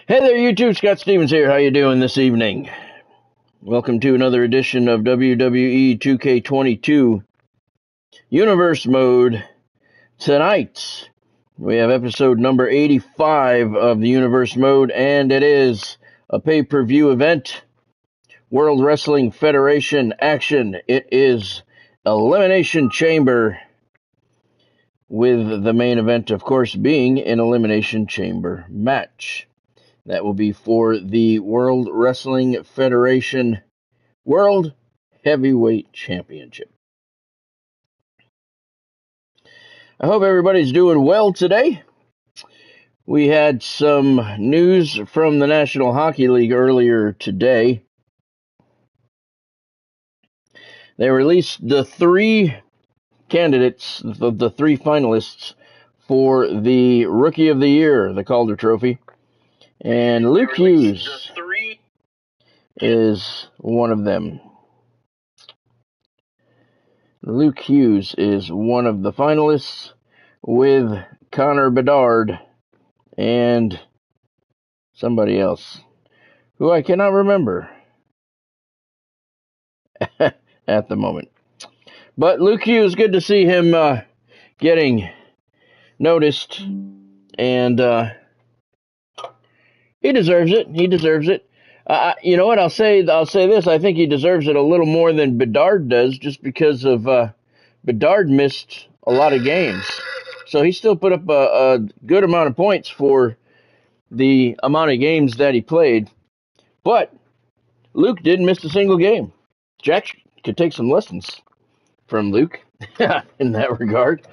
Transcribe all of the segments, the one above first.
Hey there, YouTube. Scott Stevens here. How you doing this evening? Welcome to another edition of WWE 2K22 Universe Mode. Tonight, we have episode number 85 of the Universe Mode, and it is a pay-per-view event. World Wrestling Federation action. It is Elimination Chamber, with the main event, of course, being an Elimination Chamber match. That will be for the World Wrestling Federation World Heavyweight Championship. I hope everybody's doing well today. We had some news from the National Hockey League earlier today. They released the three candidates, the three finalists for the Rookie of the Year, the Calder Trophy. And Luke Hughes is one of them. Luke Hughes is one of the finalists, with Connor Bedard and somebody else who I cannot remember at the moment. But Luke Hughes, good to see him getting noticed, and he deserves it. He deserves it. You know what? I'll say this. I think he deserves it a little more than Bedard does, just because of Bedard missed a lot of games. So he still put up a good amount of points for the amount of games that he played. But Luke didn't miss a single game. Jack could take some lessons from Luke in that regard.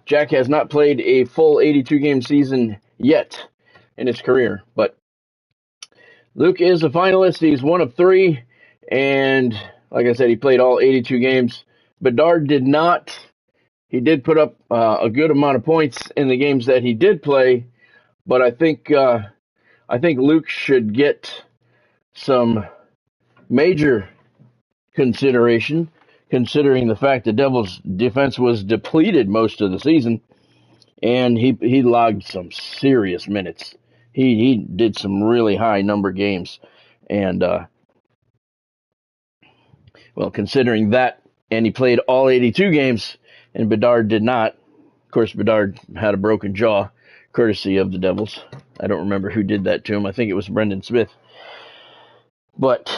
Jack has not played a full 82-game season yet in his career, but Luke is a finalist. He's one of three, and like I said, he played all 82 games. Bedard did not. He did put up a good amount of points in the games that he did play, but I think Luke should get some major consideration, considering the fact the Devils' defense was depleted most of the season, and he logged some serious minutes. He did some really high number games, and well, considering that, and he played all 82 games, and Bedard did not. Of course, Bedard had a broken jaw, courtesy of the Devils. I don't remember who did that to him. I think it was Brendan Smith. But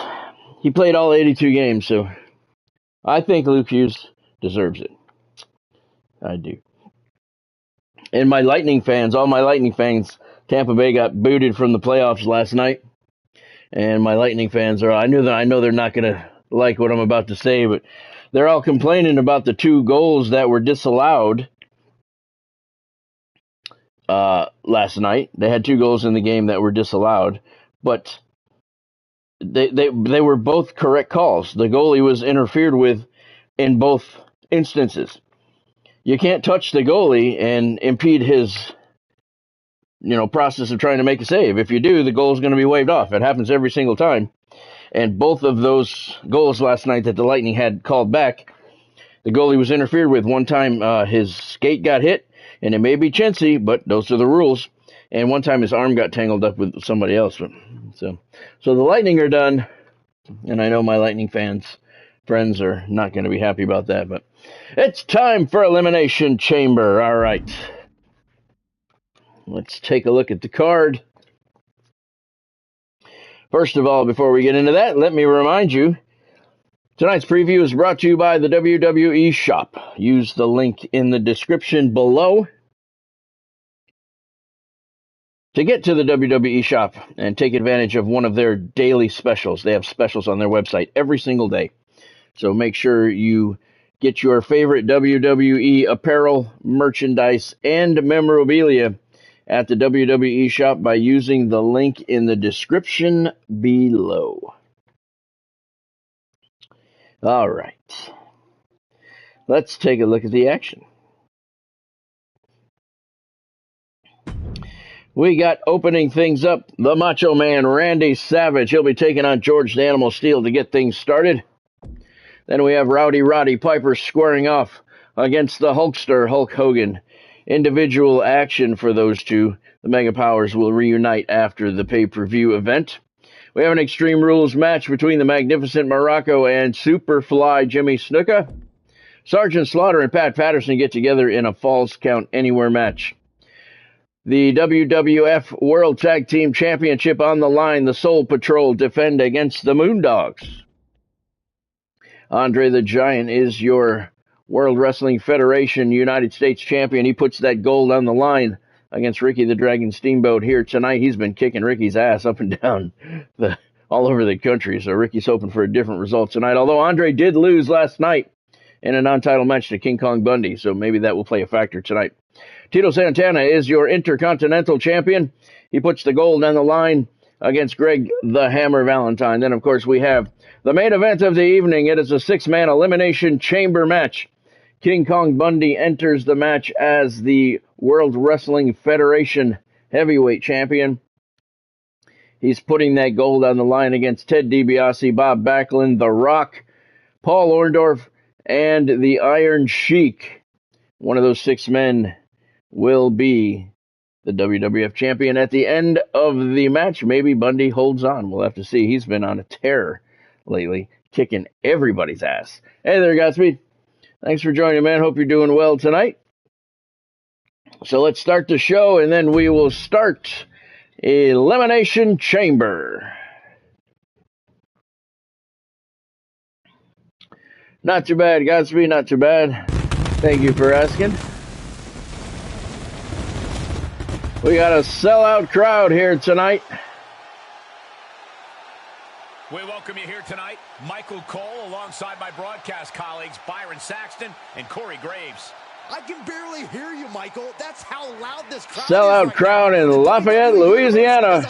he played all 82 games, so I think Luke Hughes deserves it. I do. And my Lightning fans, all my Lightning fans, Tampa Bay got booted from the playoffs last night, and my Lightning fans I know they're not going to like what I'm about to say, but they're all complaining about the 2 goals that were disallowed last night. They had 2 goals in the game that were disallowed, but they were both correct calls. The goalie was interfered with in both instances. You can't touch the goalie and impede his process of trying to make a save. If you do, the goal is going to be waved off. It happens every single time. And both of those goals last night that the Lightning had called back, the goalie was interfered with. One time his skate got hit, and it may be chintzy, but those are the rules. And one time his arm got tangled up with somebody else. So the Lightning are done, and I know my Lightning friends are not going to be happy about that, but it's time for Elimination Chamber. All right. Let's take a look at the card. First of all, before we get into that, let me remind you, tonight's preview is brought to you by the WWE Shop. Use the link in the description below to get to the WWE Shop and take advantage of one of their daily specials. They have specials on their website every single day. So make sure you get your favorite WWE apparel, merchandise, and memorabilia at the WWE Shop by using the link in the description below. All right. Let's take a look at the action. We got opening things up, the Macho Man, Randy Savage. He'll be taking on George the Animal Steele to get things started. Then we have Roddy Piper squaring off against the Hulkster, Hulk Hogan. individual action for those two. The Mega Powers will reunite after the pay-per-view event. We have an Extreme Rules match between the Magnificent Muraco and Superfly Jimmy Snuka. Sergeant Slaughter and Pat Patterson get together in a Falls Count Anywhere match. The WWF World Tag Team Championship on the line. The Soul Patrol defend against the Moondogs. Andre the Giant is your World Wrestling Federation United States champion. He puts that gold on the line against Ricky the Dragon Steamboat here tonight. He's been kicking Ricky's ass up and down all over the country, so Ricky's hoping for a different result tonight. Although Andre did lose last night in a non-title match to King Kong Bundy, so maybe that will play a factor tonight. Tito Santana is your Intercontinental champion. He puts the gold on the line against Greg the Hammer Valentine. Then, of course, we have the main event of the evening. It is a 6-man elimination chamber match. King Kong Bundy enters the match as the World Wrestling Federation heavyweight champion. He's putting that gold on the line against Ted DiBiase, Bob Backlund, The Rock, Paul Orndorff, and the Iron Shiek. One of those 6 men will be the WWF champion at the end of the match. Maybe Bundy holds on. We'll have to see. He's been on a tear lately, kicking everybody's ass. Hey there, Godspeed. Thanks for joining, man. Hope you're doing well tonight. So let's start the show, and then we will start Elimination Chamber. Not too bad, Godspeed. Not too bad. Thank you for asking. We got a sellout crowd here tonight. We welcome you here tonight, Michael Cole, alongside my broadcast colleagues Byron Saxton and Corey Graves. I can barely hear you, Michael. That's how loud this crowd is. Sellout crowd in Lafayette, Louisiana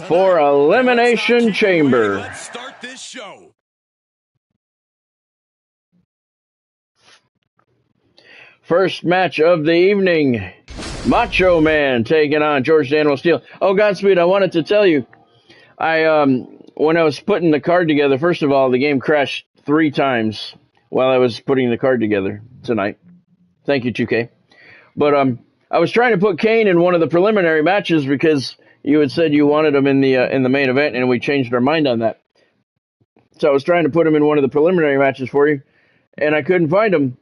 for Elimination Chamber. Let's start this show. First match of the evening. Macho Man taking on George the Animal Steele. Oh, Godspeed, I wanted to tell you, when I was putting the card together, first of all, the game crashed 3 times while I was putting the card together tonight. Thank you, 2K. But I was trying to put Kane in one of the preliminary matches because you had said you wanted him in the main event, and we changed our mind on that. So I was trying to put him in one of the preliminary matches for you, and I couldn't find him.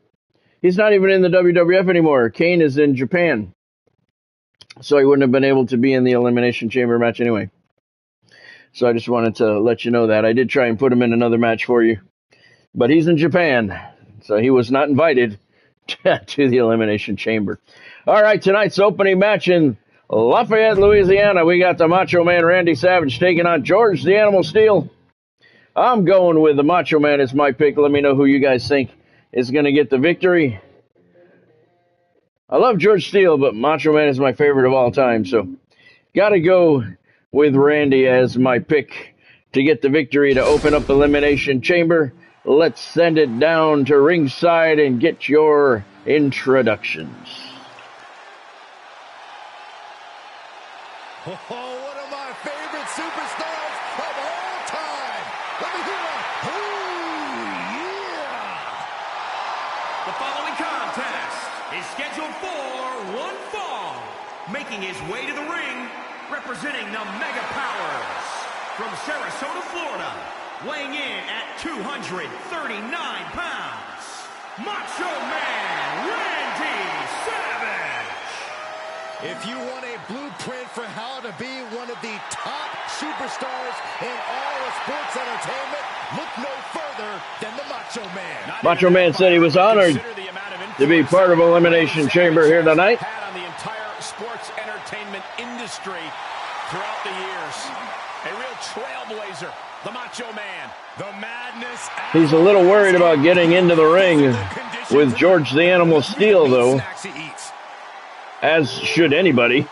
He's not even in the WWF anymore. Kane is in Japan. So he wouldn't have been able to be in the Elimination Chamber match anyway. So I just wanted to let you know that. I did try and put him in another match for you. But he's in Japan. So he was not invited to the Elimination Chamber. All right, tonight's opening match in Lafayette, Louisiana. We got the Macho Man Randy Savage taking on George the Animal Steele. I'm going with the Macho Man as my pick. Let me know who you guys think is going to get the victory. I love George Steele, but Macho Man is my favorite of all time, so got to go with Randy as my pick to get the victory to open up Elimination Chamber. Let's send it down to ringside and get your introductions. Oh, one of my favorite superstars of all time. Let me hear a "Ooh, yeah!" The following contest is scheduled for one fall. Making his way to the ring, representing the Mega Powers from Sarasota, Florida, weighing in at 239 pounds, Macho Man Randy Savage. If you want a blueprint for how to be one of the top superstars in all of sports entertainment, look no further than the Macho Man. Macho Man said he was honored to be part of Elimination Chamber here tonight. Had on the entire sports entertainment industry throughout the years. A real trailblazer, the Macho Man. The madness. He's a little worried about getting into the ring with George the Animal Steele, though, as should anybody.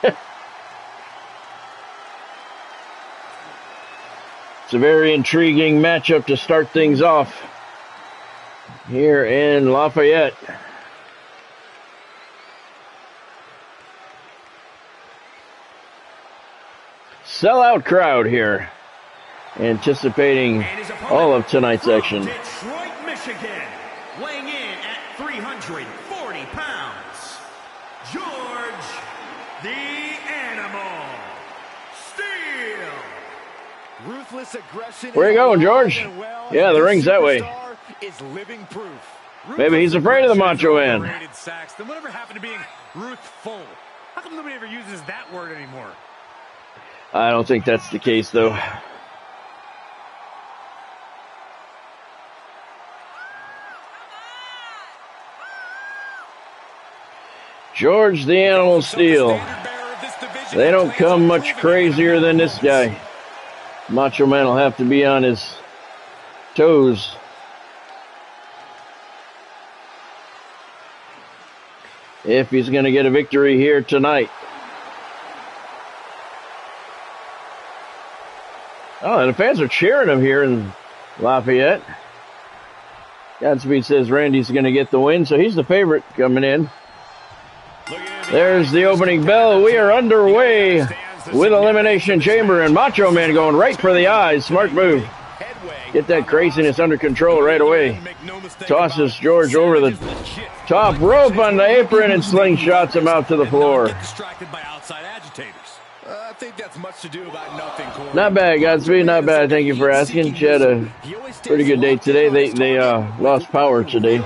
It's a very intriguing matchup to start things off here in Lafayette. Sellout crowd here, anticipating all of tonight's action. Detroit, Michigan, weighing in at 340 pounds, George the Animal, Steele. Ruthless aggression. Where you going, George? Yeah, the ring's that way. Is living proof. Maybe he's afraid of the Macho Man. Then whatever happened to being ruthful? How come nobody ever uses that word anymore? I don't think that's the case, though. George the Animal Steele. They don't come much crazier than this guy. Macho Man will have to be on his toes. If he's going to get a victory here tonight. Oh, the fans are cheering him here in Lafayette. Godspeed says Randy's going to get the win, so he's the favorite coming in. There's the opening bell. We are underway with Elimination Chamber, and Macho Man going right for the eyes. Smart move. Get that craziness under control right away. Tosses George over the top rope on the apron and slingshots him out to the floor. I think that's much to do about nothing, Corey. Not bad, Godspeed. Not bad. Thank you for asking. She had a pretty good day today. They lost power today.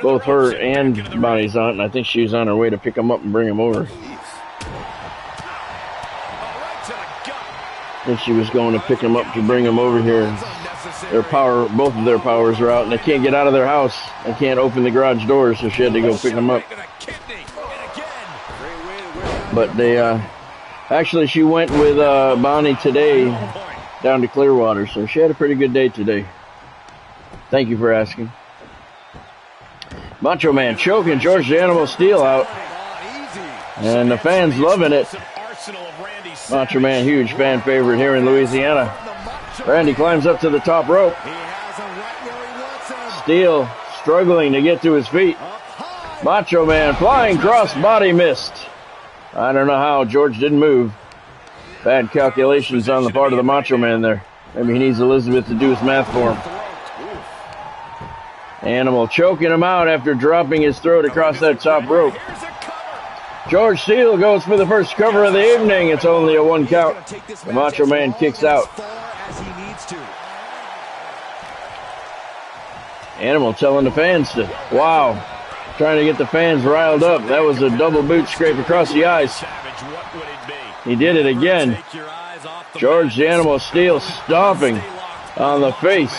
Both her and Bonnie's aunt, and I think she was on her way to pick him up and bring him over. I think she was going to pick him up to bring him over here. Their power, both of their powers are out, and they can't get out of their house. They can't open the garage doors, so she had to go pick him up. But they, actually, she went with Bonnie today down to Clearwater, so she had a pretty good day today. Thank you for asking. Macho Man choking George the Animal Steele out. And the fans loving it. Macho Man, huge fan favorite here in Louisiana. Randy climbs up to the top rope. Steele struggling to get to his feet. Macho Man flying cross body missed. I don't know how George didn't move. Bad calculations on the part of the Macho Man there. Maybe he needs Elizabeth to do his math for him. Animal choking him out after dropping his throat across that top rope. George Steele goes for the first cover of the evening. It's only a 1 count. The Macho Man kicks out. Animal telling the fans to, wow, trying to get the fans riled up. That was a double boot scrape across the eyes. He did it again. George the Animal Steele stomping on the face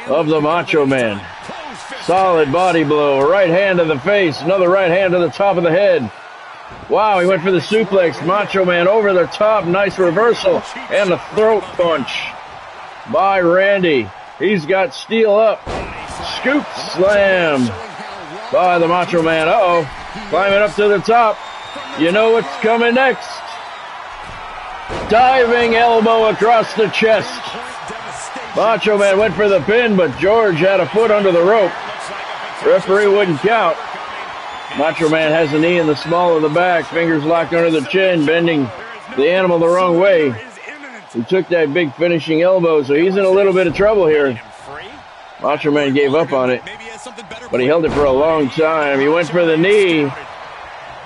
of the Macho Man. Solid body blow, right hand to the face, another right hand to the top of the head. Wow, he went for the suplex. Macho Man over the top, nice reversal, and a throat punch by Randy. He's got Steele up. Scoop slam by the Macho Man. Uh-oh, climbing up to the top. You know what's coming next. Diving elbow across the chest. Macho Man went for the pin, but George had a foot under the rope. Referee wouldn't count. Macho Man has a knee in the small of the back, fingers locked under the chin, bending the Animal the wrong way. He took that big finishing elbow, so he's in a little bit of trouble here. Macho Man gave up on it, but he held it for a long time. He went for the knee,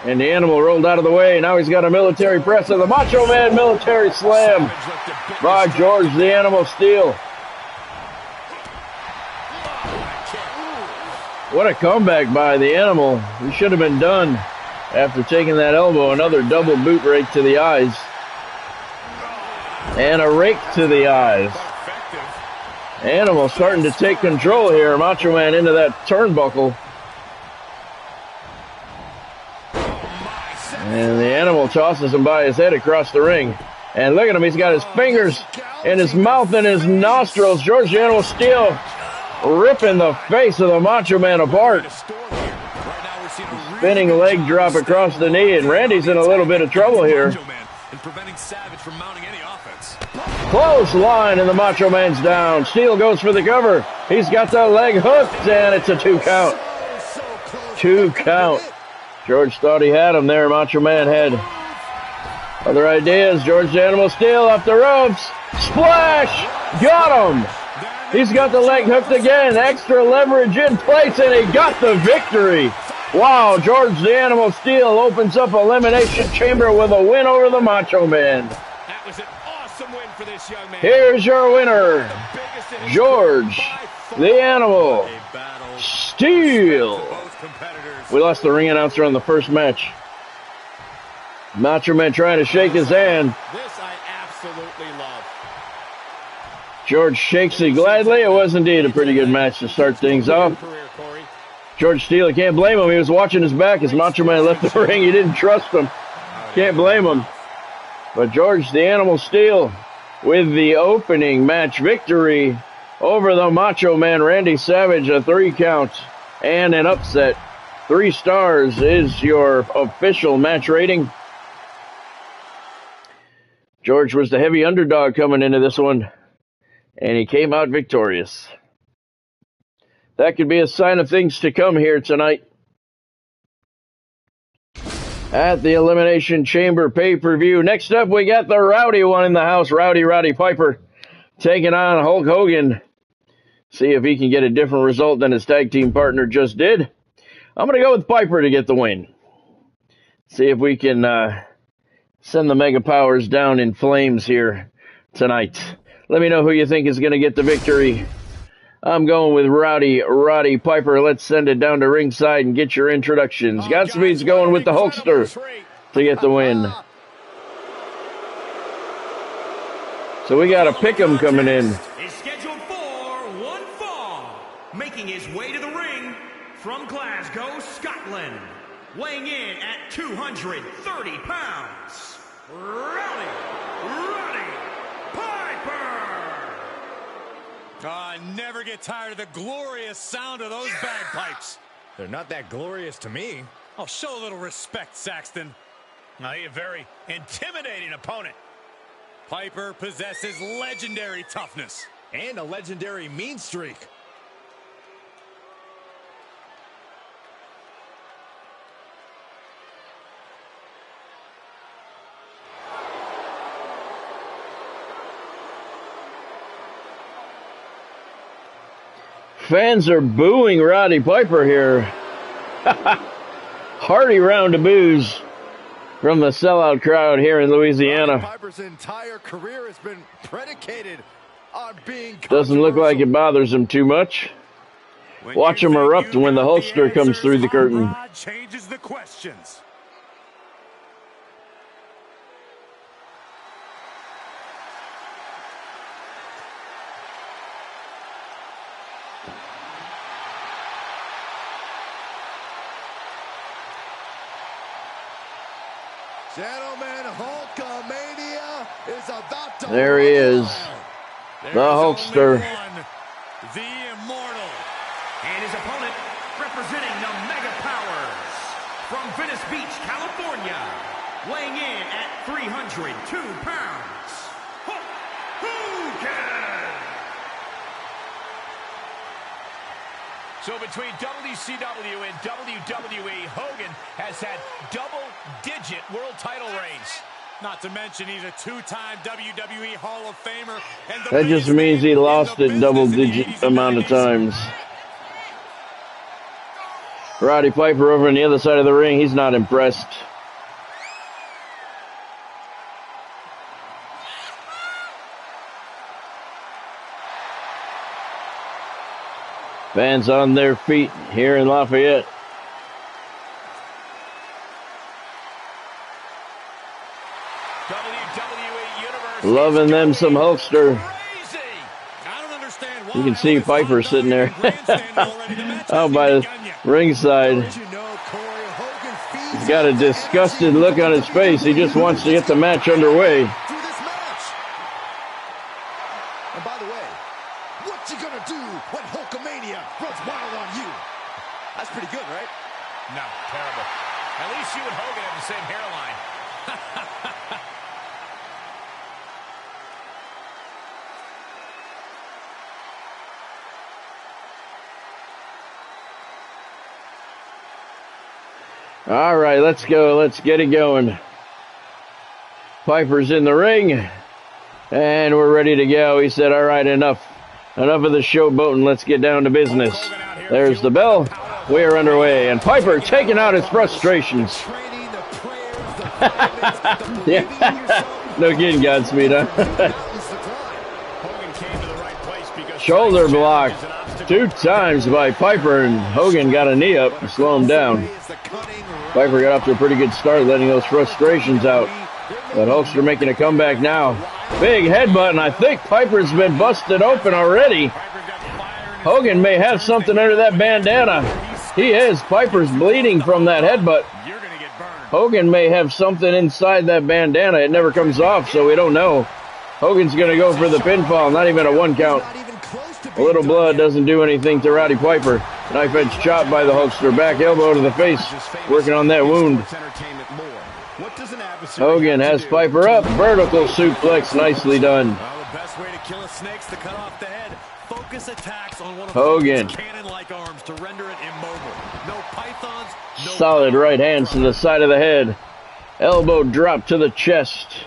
and the Animal rolled out of the way. Now he's got a military press of the Macho Man military slam by George the Animal Steele. What a comeback by the Animal. He should have been done after taking that elbow. Another double boot rake to the eyes. And a rake to the eyes. Animal starting to take control here. Macho Man into that turnbuckle. And the Animal tosses him by his head across the ring. And look at him. He's got his fingers in his mouth and his nostrils. George the Animal Steele ripping the face of the Macho Man apart. Spinning leg drop across the knee, and Randy's in a little bit of trouble here. Close line, and the Macho Man's down. Steele goes for the cover. He's got the leg hooked, and it's a 2 count. 2 count. George thought he had him there. Macho Man had other ideas. George the Animal Steele up the ropes. Splash! Got him! He's got the leg hooked again. Extra leverage in place, and he got the victory. Wow, George the Animal Steele opens up Elimination Chamber with a win over the Macho Man. That was an awesome win for this young man. Here's your winner, George the Animal Steele. We lost the ring announcer on the first match. Macho Man trying to shake his hand. This I absolutely love. George shakes it gladly. It was indeed a pretty good match to start things off. George Steele, I can't blame him. He was watching his back as Macho Man left the ring. He didn't trust him. Can't blame him. But George the Animal Steele with the opening match victory over the Macho Man Randy Savage, a 3 count and an upset. 3 stars is your official match rating. George was the heavy underdog coming into this one, and he came out victorious. That could be a sign of things to come here tonight at the Elimination Chamber pay-per-view. Next up, we got the Rowdy one in the house, Roddy Piper, taking on Hulk Hogan. See if he can get a different result than his tag team partner just did. I'm going to go with Piper to get the win. See if we can send the Mega Powers down in flames here tonight. Let me know who you think is going to get the victory. I'm going with Roddy Piper. Let's send it down to ringside and get your introductions. Godspeed's going with the Hulkster to get the win. So we got a pick'em coming in. Is scheduled for one fall, making his way to the ring from Glasgow, Scotland, weighing in at 230 pounds, Roddy Piper. I never get tired of the glorious sound of those bagpipes. They're not that glorious to me. Oh, show a little respect, Saxton. Now, he's a very intimidating opponent. Piper possesses legendary toughness. And a legendary mean streak. Fans are booing Roddy Piper here. Hearty round of boos from the sellout crowd here in Louisiana. Roddy Piper's entire career has been predicated on being Doesn't look like it bothers him too much. Watch him erupt when the Hulkster comes through the curtain. Changes the questions. Gentlemen, Hulkamania is about to... There he is. The Hulkster. The Immortal. And his opponent, representing the Mega Powers, from Venice Beach, California, weighing in at 302 pounds, Hulk Hogan. So between WCW and WWE, Hogan has had double-digit world title reigns. Not to mention he's a 2-time WWE Hall of Famer. And that just means he lost it double-digit amount of times. Roddy Piper over on the other side of the ring, he's not impressed. Fans on their feet here in Lafayette. Loving them some Hulkster. You can see Piper sitting there out by the ringside. He's got a disgusted look on his face. He just wants to get the match underway. And by the way, what you gonna do when Hulkamania runs wild on you? That's pretty good, right? No, terrible. At least you and Hogan have the same hairline. All right, let's go. Let's get it going. Piper's in the ring, and we're ready to go. He said, all right, enough of the showboating. Let's get down to business. There's the bell. We are underway, and Piper taking out his frustrations. Yeah. No kidding, Godspeed, huh? Shoulder block 2 times by Piper, and Hogan got a knee up to slow him down. Piper got off to a pretty good start, letting those frustrations out. But Hulkster making a comeback now. Big headbutt, and I think Piper's been busted open already. Hogan may have something under that bandana. He is. Piper's bleeding from that headbutt. Hogan may have something inside that bandana. It never comes off, so we don't know. Hogan's going to go for the pinfall, not even a 1 count. A little blood doesn't do anything to Roddy Piper. Knife edge chop by the Hulkster. Back elbow to the face, working on that wound. Hogan has Piper up. Vertical suplex, nicely done. The best way to kill a snake's to cut off the head. Focus attacks on one of Hogan. cannon-like arms to render it immobile. No pythons, no solid right hands to the side of the head. Elbow drop to the chest.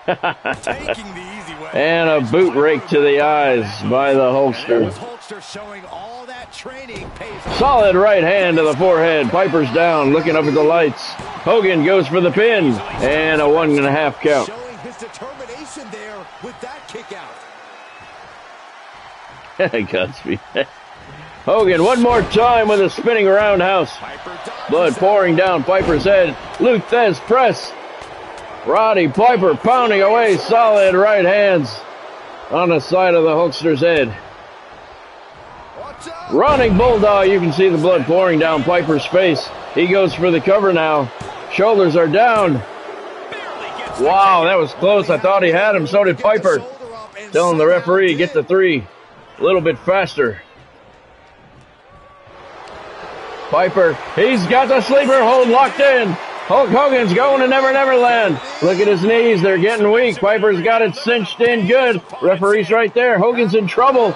taking the easy way. And a boot rake to the eyes by the Hulkster. Showing all that training pays. Solid right hand to the forehead. Piper's down, looking up at the lights. Hogan goes for the pin, and a 1.5 count. Showing his determination there with that kick out. Godspeed. Hogan one more time with a spinning roundhouse. Blood pouring down Piper's head. Luthez press. Roddy Piper pounding away. Solid right hands on the side of the Hulkster's head. Running bulldog. You can see the blood pouring down Piper's face. He goes for the cover now. Shoulders are down. Wow, that was close. I thought he had him. So did Piper. Telling the referee, get the 3 a little bit faster. Piper, he's got the sleeper hold locked in. Hulk Hogan's going to Never Never Land. Look at his knees. They're getting weak. Piper's got it cinched in good. Referee's right there. Hogan's in trouble.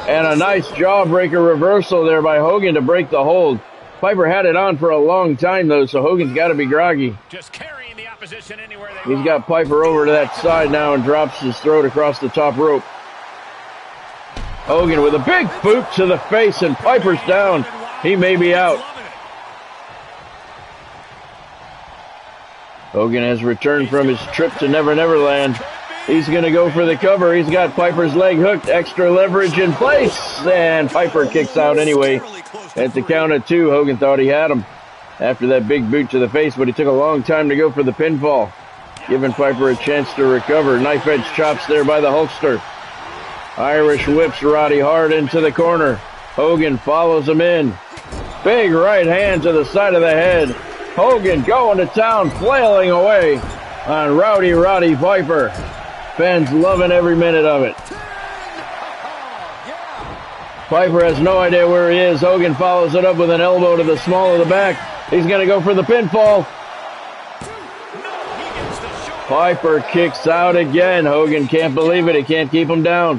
And a nice jawbreaker reversal there by Hogan to break the hold. Piper had it on for a long time, though, so Hogan's got to be groggy. Just carrying the opposition anywhere they He's got Piper over to that side now and drops his throat across the top rope. Hogan with a big boot to the face, and Piper's down. He may be out. Hogan has returned from his trip to Never Never Land. He's going to go for the cover. He's got Piper's leg hooked. Extra leverage in place. And Piper kicks out anyway. At the count of 2, Hogan thought he had him after that big boot to the face, but he took a long time to go for the pinfall, giving Piper a chance to recover. Knife edge chops there by the Hulkster. Irish whips Roddy hard into the corner. Hogan follows him in. Big right hand to the side of the head. Hogan going to town, flailing away on Roddy Piper. Fans loving every minute of it. Piper has no idea where he is. Hogan follows it up with an elbow to the small of the back. He's going to go for the pinfall. Piper kicks out again. Hogan can't believe it. He can't keep him down.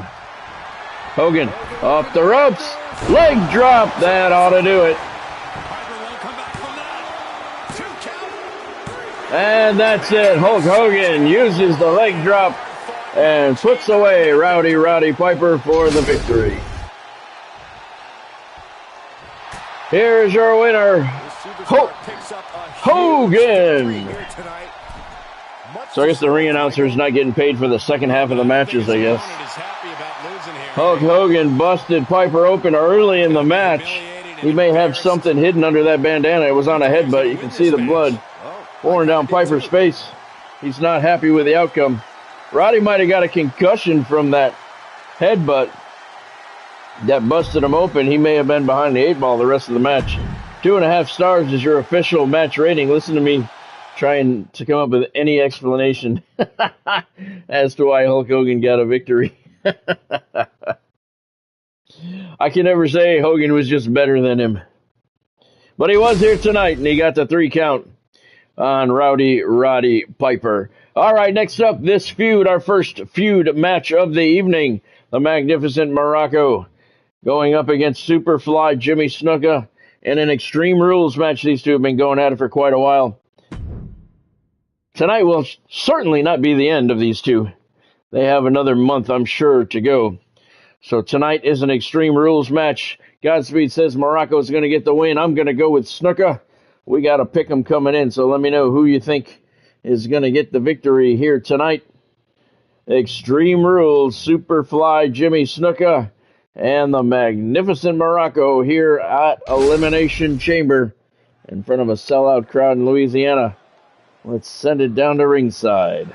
Hogan off the ropes. Leg drop. That ought to do it. And that's it. Hulk Hogan uses the leg drop and puts away Roddy Piper for the victory. Here's your winner, Hulk Hogan. So I guess the ring announcer's not getting paid for the second half of the matches, I guess. Hulk Hogan busted Piper open early in the match. He may have something hidden under that bandana. It was on a headbutt. You can see the blood pouring down Piper's face. He's not happy with the outcome. Roddy might have got a concussion from that headbutt that busted him open. He may have been behind the 8 ball the rest of the match. 2.5 stars is your official match rating. Listen to me trying to come up with any explanation as to why Hulk Hogan got a victory. I can never say Hogan was just better than him. But he was here tonight, and he got the 3 count on Roddy Piper. All right, next up, this feud, our first feud match of the evening. The Magnificent Muraco going up against Superfly Jimmy Snuka in an Extreme Rules match. These two have been going at it for quite a while. Tonight will certainly not be the end of these two. They have another month, I'm sure, to go. So tonight is an Extreme Rules match. Godspeed says Muraco's going to get the win. I'm going to go with Snuka. We got to pick him coming in, so let me know who you think is going to get the victory here tonight. Extreme Rules, Superfly, Jimmy Snuka, and the magnificent Muraco here at Elimination Chamber in front of a sellout crowd in Louisiana. Let's send it down to ringside.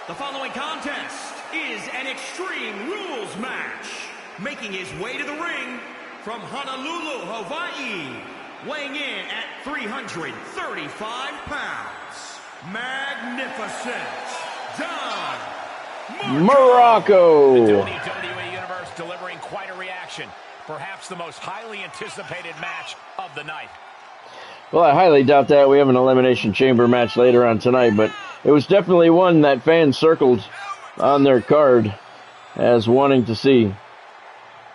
The following contest is an Extreme Rules match. Making his way to the ring from Honolulu, Hawaii, weighing in at 335 pounds, magnificent Don Muraco. The WWE Universe delivering quite a reaction. Perhaps the most highly anticipated match of the night. Well, I highly doubt that. We have an Elimination Chamber match later on tonight, but it was definitely one that fans circled on their card as wanting to see.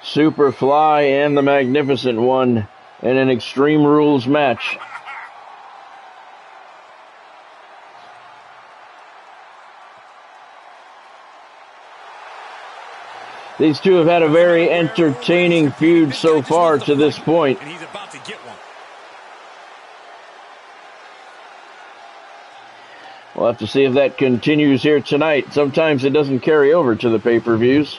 Superfly and the Magnificent One in an Extreme Rules match. These two have had a very entertaining feud so far to this point. And he's about to get one. We'll have to see if that continues here tonight. Sometimes it doesn't carry over to the pay-per-views.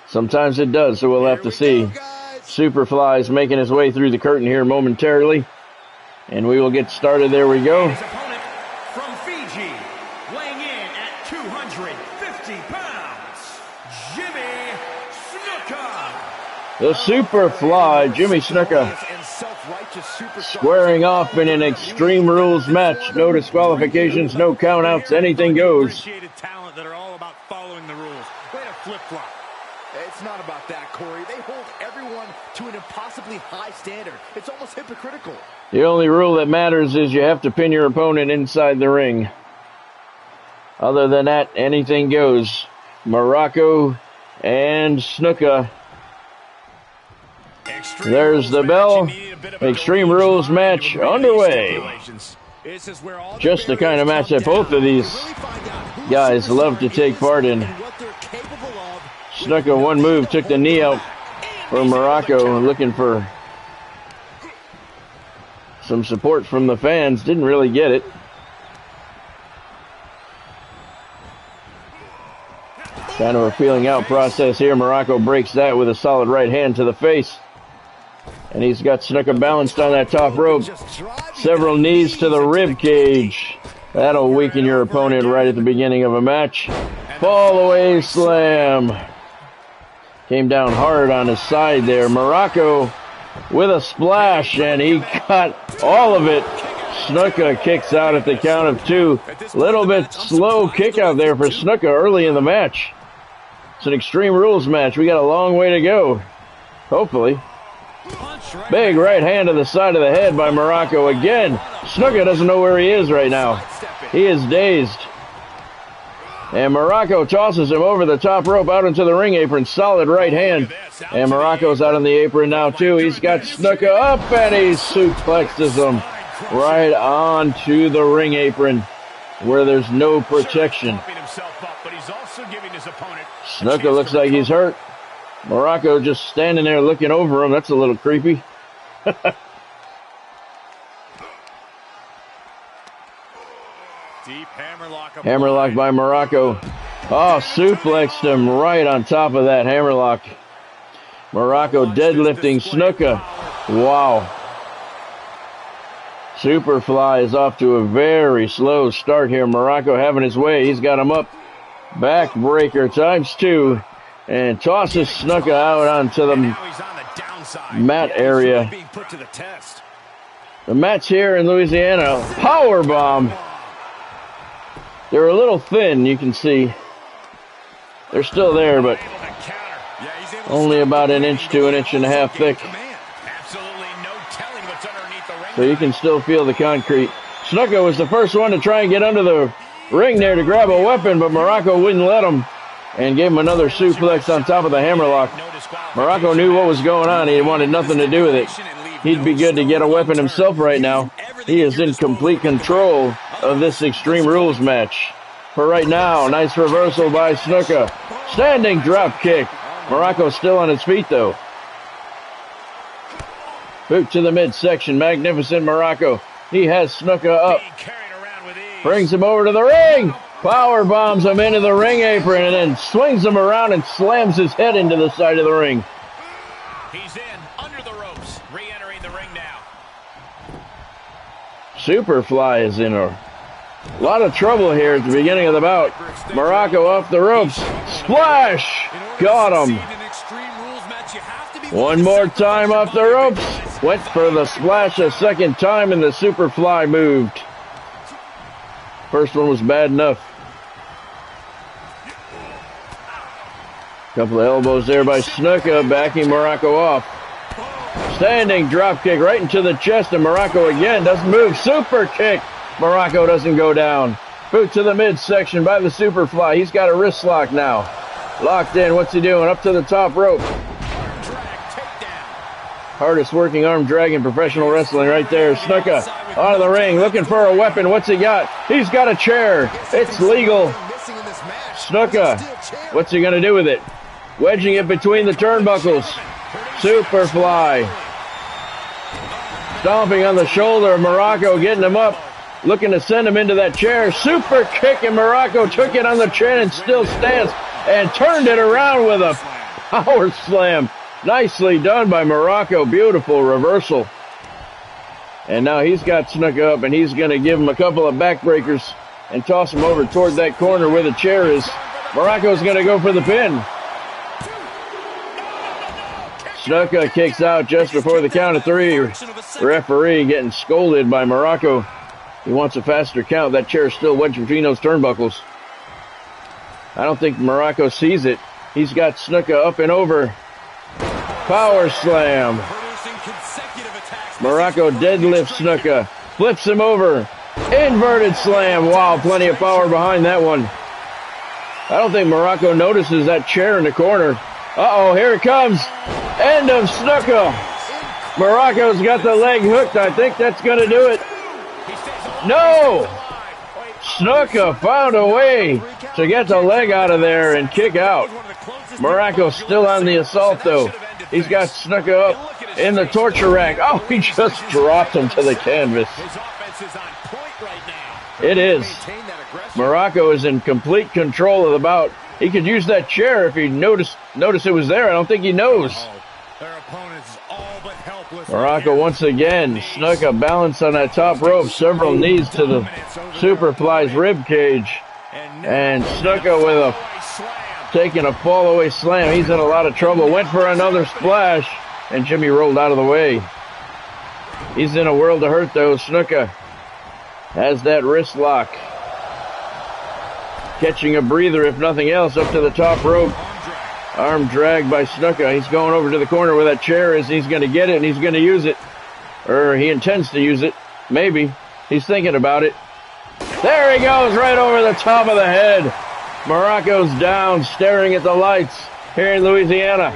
Sometimes it does, so we'll have to see. Superfly is making his way through the curtain here momentarily. And we will get started. There we go. His opponent from Fiji, weighing in at 250 pounds, Jimmy Snuka. The Superfly, Jimmy Snuka, squaring off in an Extreme Rules match. No disqualifications, no countouts, anything goes. Appreciated talent that are all about following the rules. Way to flip-flop. It's not about that, Corey. They hold everyone to an impossibly high standard. It's almost hypocritical. The only rule that matters is you have to pin your opponent inside the ring. Other than that, anything goes. Muraco and Snuka. There's the bell. Extreme Rules match underway. Just the kind of match that both of these guys love to take part in. Snuka, one move, took the knee out for Muraco, looking for some support from the fans. Didn't really get it. Kind of a feeling out process here. Muraco breaks that with a solid right hand to the face. And he's got Snuka balanced on that top rope. Several knees to the rib cage. That'll weaken your opponent right at the beginning of a match. Fall away slam. Came down hard on his side there. Muraco with a splash, and he got all of it. Snuka kicks out at the count of two. Little bit slow kick out there for Snuka early in the match. It's an Extreme Rules match. We got a long way to go. Hopefully. Big right hand to the side of the head by Muraco again. Snuka doesn't know where he is right now. He is dazed. And Muraco tosses him over the top rope out into the ring apron. Solid right hand. And Muraco's out on the apron now too. He's got Snuka up and he suplexes him right onto the ring apron where there's no protection. Snuka looks like he's hurt. Muraco just standing there looking over him. That's a little creepy. Deep hammerlock by Muraco. Oh, suplexed him right on top of that hammerlock. Muraco deadlifting Snuka. Wow. Superfly is off to a very slow start here. Muraco having his way. He's got him up. Backbreaker ×2. And tosses Snuka out onto the mat area. The match here in Louisiana. Powerbomb. They're a little thin, you can see. They're still there, but only about an inch to an inch and a half thick. So you can still feel the concrete. Snuka was the first one to try and get under the ring there to grab a weapon, but Muraco wouldn't let him and gave him another suplex on top of the hammerlock. Muraco knew what was going on. He wanted nothing to do with it. He'd be good to get a weapon himself right now. He is in complete control of this Extreme Rules match. For right now, nice reversal by Snuka. Standing drop kick. Muraco's still on his feet, though. Boot to the midsection. Magnificent Muraco. He has Snuka up. Brings him over to the ring. Power bombs him into the ring apron and then swings him around and slams his head into the side of the ring. He's in, under the ropes, re-entering the ring now. Superfly is in a lot of trouble here at the beginning of the bout. Muraco off the ropes. Splash! Got him. One more time off the ropes. Went for the splash a second time and the Superfly moved. First one was bad enough. Couple of elbows there by Snuka, backing Muraco off. Standing drop kick right into the chest, and Muraco again doesn't move. Super kick. Muraco doesn't go down. Boot to the midsection by the Superfly. He's got a wrist lock now. Locked in. What's he doing? Up to the top rope. Hardest working arm drag in professional wrestling right there. Snuka out of the ring, looking for a weapon. What's he got? He's got a chair. It's legal. Snuka, what's he going to do with it? Wedging it between the turnbuckles. Superfly. Stomping on the shoulder of Muraco, getting him up. Looking to send him into that chair. Super kick, and Muraco took it on the chin and still stands and turned it around with a power slam. Nicely done by Muraco. Beautiful reversal. And now he's got Snuka up, and he's going to give him a couple of backbreakers and toss him over toward that corner where the chair is. Muraco's going to go for the pin. Snuka kicks out just before the count of three. Referee getting scolded by Muraco. He wants a faster count. That chair is still wedged between those turnbuckles. I don't think Muraco sees it. He's got Snuka up and over. Power slam. Muraco deadlifts Snuka. Flips him over. Inverted slam. Wow, plenty of power behind that one. I don't think Muraco notices that chair in the corner. Uh-oh, here it comes. End of Snuka. Muraco's got the leg hooked. I think that's going to do it. No! Snuka found a way to get the leg out of there and kick out. Muraco's still on the assault, though. He's got Snuka up in the torture rack. Oh, he just dropped him to the canvas. It is. Muraco is in complete control of the bout. He could use that chair if he noticed it was there. I don't think he knows. Muraco once again. Snuka balanced on that top rope. Several knees to the Superfly's rib cage. And Snuka with taking a fall away slam. He's in a lot of trouble. Went for another splash. And Jimmy rolled out of the way. He's in a world of hurt though. Snuka has that wrist lock. Catching a breather, if nothing else, up to the top rope. Arm drag by Snuka. He's going over to the corner where that chair is. He's going to get it, and he's going to use it. Or he intends to use it. Maybe. He's thinking about it. There he goes, right over the top of the head. Muraco's down, staring at the lights here in Louisiana.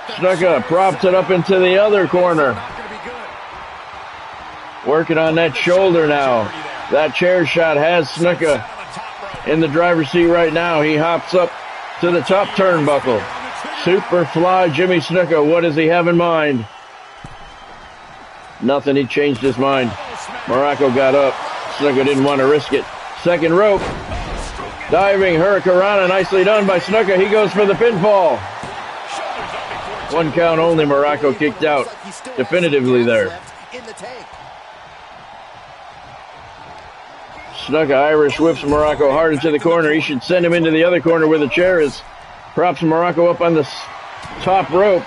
Snuka props it up into the other corner. Working on that shoulder now. That chair shot has Snuka in the driver's seat right now. He hops up to the top turnbuckle. Superfly Jimmy Snuka, what does he have in mind? Nothing, he changed his mind. Muraco got up. Snuka didn't want to risk it. Second rope. Diving Hurricanrana, nicely done by Snuka. He goes for the pinfall. One count only. Muraco kicked out definitively there. Snuka Irish whips Muraco hard into the corner. He should send him into the other corner where the chair is. Props Muraco up on the top rope.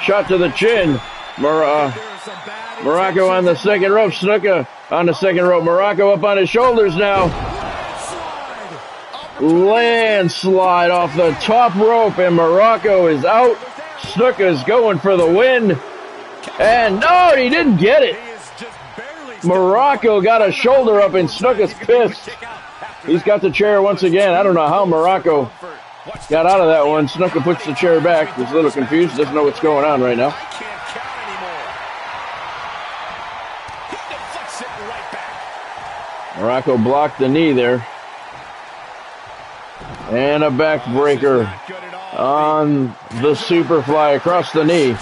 Shot to the chin. Muraco on the second rope. Snuka on the second rope. Muraco up on his shoulders now. Landslide off the top rope, and Muraco is out. Snuka is going for the win. And no, he didn't get it. Muraco got a shoulder up, and Snuka's pissed. He's got the chair once again. I don't know how Muraco got out of that one. Snuka puts the chair back. He's a little confused. Doesn't know what's going on right now. Muraco blocked the knee there. And a backbreaker on the Superfly across the knee.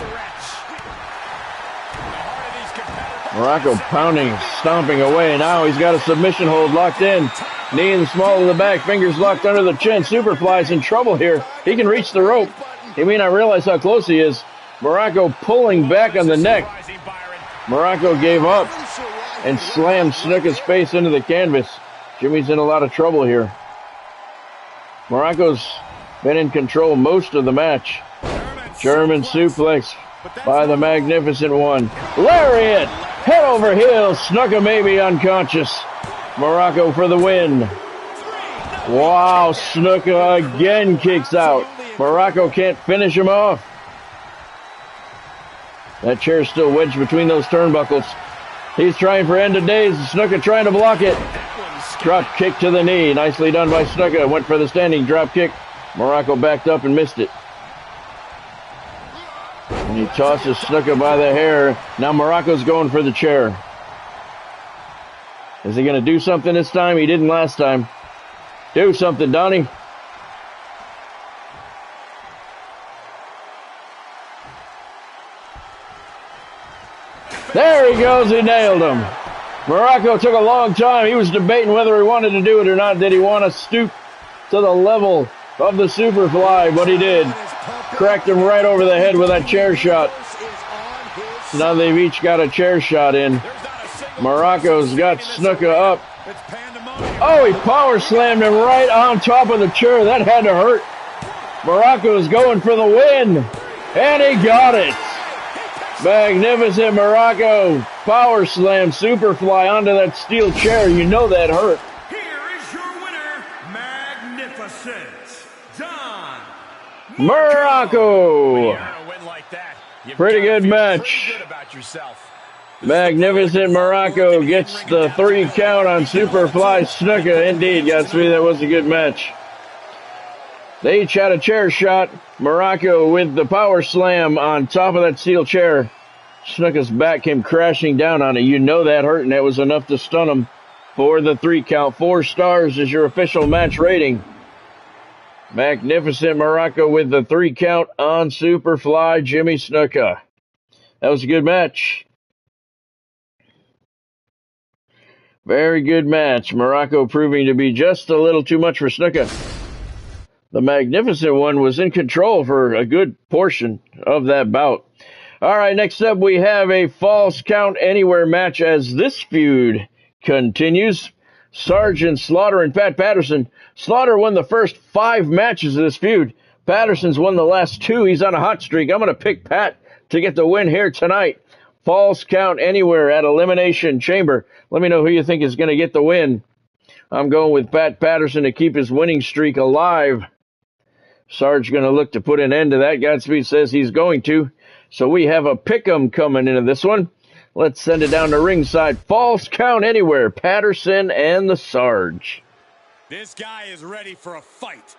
Muraco pounding, stomping away. Now he's got a submission hold locked in. Knee in the small of the back, fingers locked under the chin. Superfly's in trouble here. He can reach the rope. He may not realize how close he is. Muraco pulling back on the neck. Muraco gave up and slammed Snuke's face into the canvas. Jimmy's in a lot of trouble here. Muraco's been in control most of the match. German suplex by the Magnificent One. Lariat! Head over heels. Snuke maybe unconscious. Muraco for the win. Wow, Snuke again kicks out. Muraco can't finish him off. That chair's still wedged between those turnbuckles. He's trying for end of days. Snuke trying to block it. Drop kick to the knee. Nicely done by Snuke. Went for the standing drop kick. Muraco backed up and missed it. And he tosses Snuke by the hair. Now Muraco's going for the chair. Is he going to do something this time? He didn't last time. Do something, Donnie. There he goes. He nailed him. Muraco took a long time. He was debating whether he wanted to do it or not. Did he want to stoop to the level of the Superfly? But he did. Cracked him right over the head with that chair shot. Now they've each got a chair shot in. Muraco's got Snuke up. Oh, he power slammed him right on top of the chair. That had to hurt. Muraco's going for the win. And he got it. Magnificent Muraco power slam Superfly onto that steel chair. You know that hurt. Here is your winner, Magnificent Don Muraco. Pretty good match. Magnificent Muraco gets the 3 count on Superfly Snuke. Indeed, Godspeed, that was a good match. They each had a chair shot. Muraco with the power slam on top of that steel chair. Snuke's back came crashing down on it. You know that hurt, and that was enough to stun him for the 3 count. 4 stars is your official match rating. Magnificent Muraco with the 3 count on Superfly Jimmy Snuke. That was a good match. Very good match. Muraco proving to be just a little too much for Snuke. The Magnificent One was in control for a good portion of that bout. All right, next up we have a Falls Count Anywhere match as this feud continues. Sergeant Slaughter and Pat Patterson. Slaughter won the first 5 matches of this feud. Patterson's won the last 2. He's on a hot streak. I'm going to pick Pat to get the win here tonight. Falls Count Anywhere at Elimination Chamber. Let me know who you think is going to get the win. I'm going with Pat Patterson to keep his winning streak alive. Sarge going to look to put an end to that. Godspeed says he's going to. So we have a pick'em coming into this one. Let's send it down to ringside. Falls Count Anywhere. Patterson and the Sarge. This guy is ready for a fight.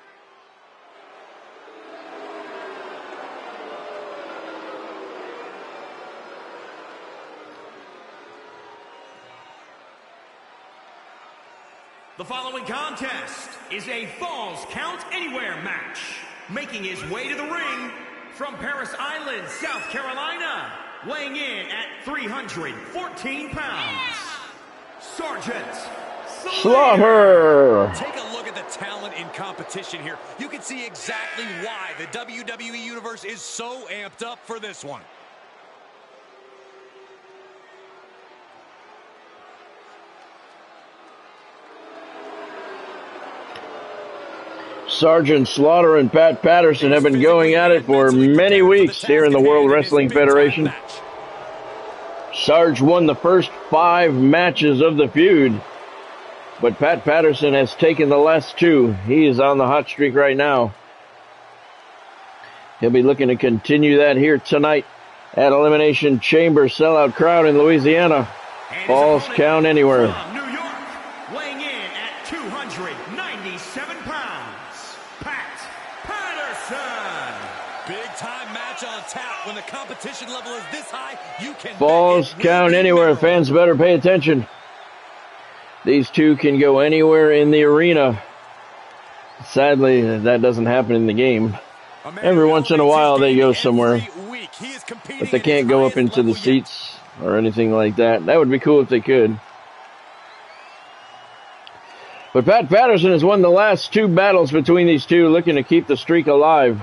The following contest is a Falls Count Anywhere match. Making his way to the ring from Paris Island, South Carolina, weighing in at 314 pounds, Sergeant Slaughter. Take a look at the talent in competition here. You can see exactly why the WWE Universe is so amped up for this one. Sergeant Slaughter and Pat Patterson have been going at it for many weeks here in the World Wrestling Federation. Sarge won the first 5 matches of the feud, but Pat Patterson has taken the last 2. He is on the hot streak right now. He'll be looking to continue that here tonight at Elimination Chamber. Sellout crowd in Louisiana. Falls Count Anywhere. From New York, weighing in at 297 pounds, Pat Patterson. Big time match on tap. When the competition level is this high, you can Falls Count Anywhere. Fans better pay attention. These two can go anywhere in the arena. Sadly, that doesn't happen in the game. Every once in a while they go somewhere, but they can't go up into the seats or anything like that. That would be cool if they could. But Pat Patterson has won the last 2 battles between these two, looking to keep the streak alive.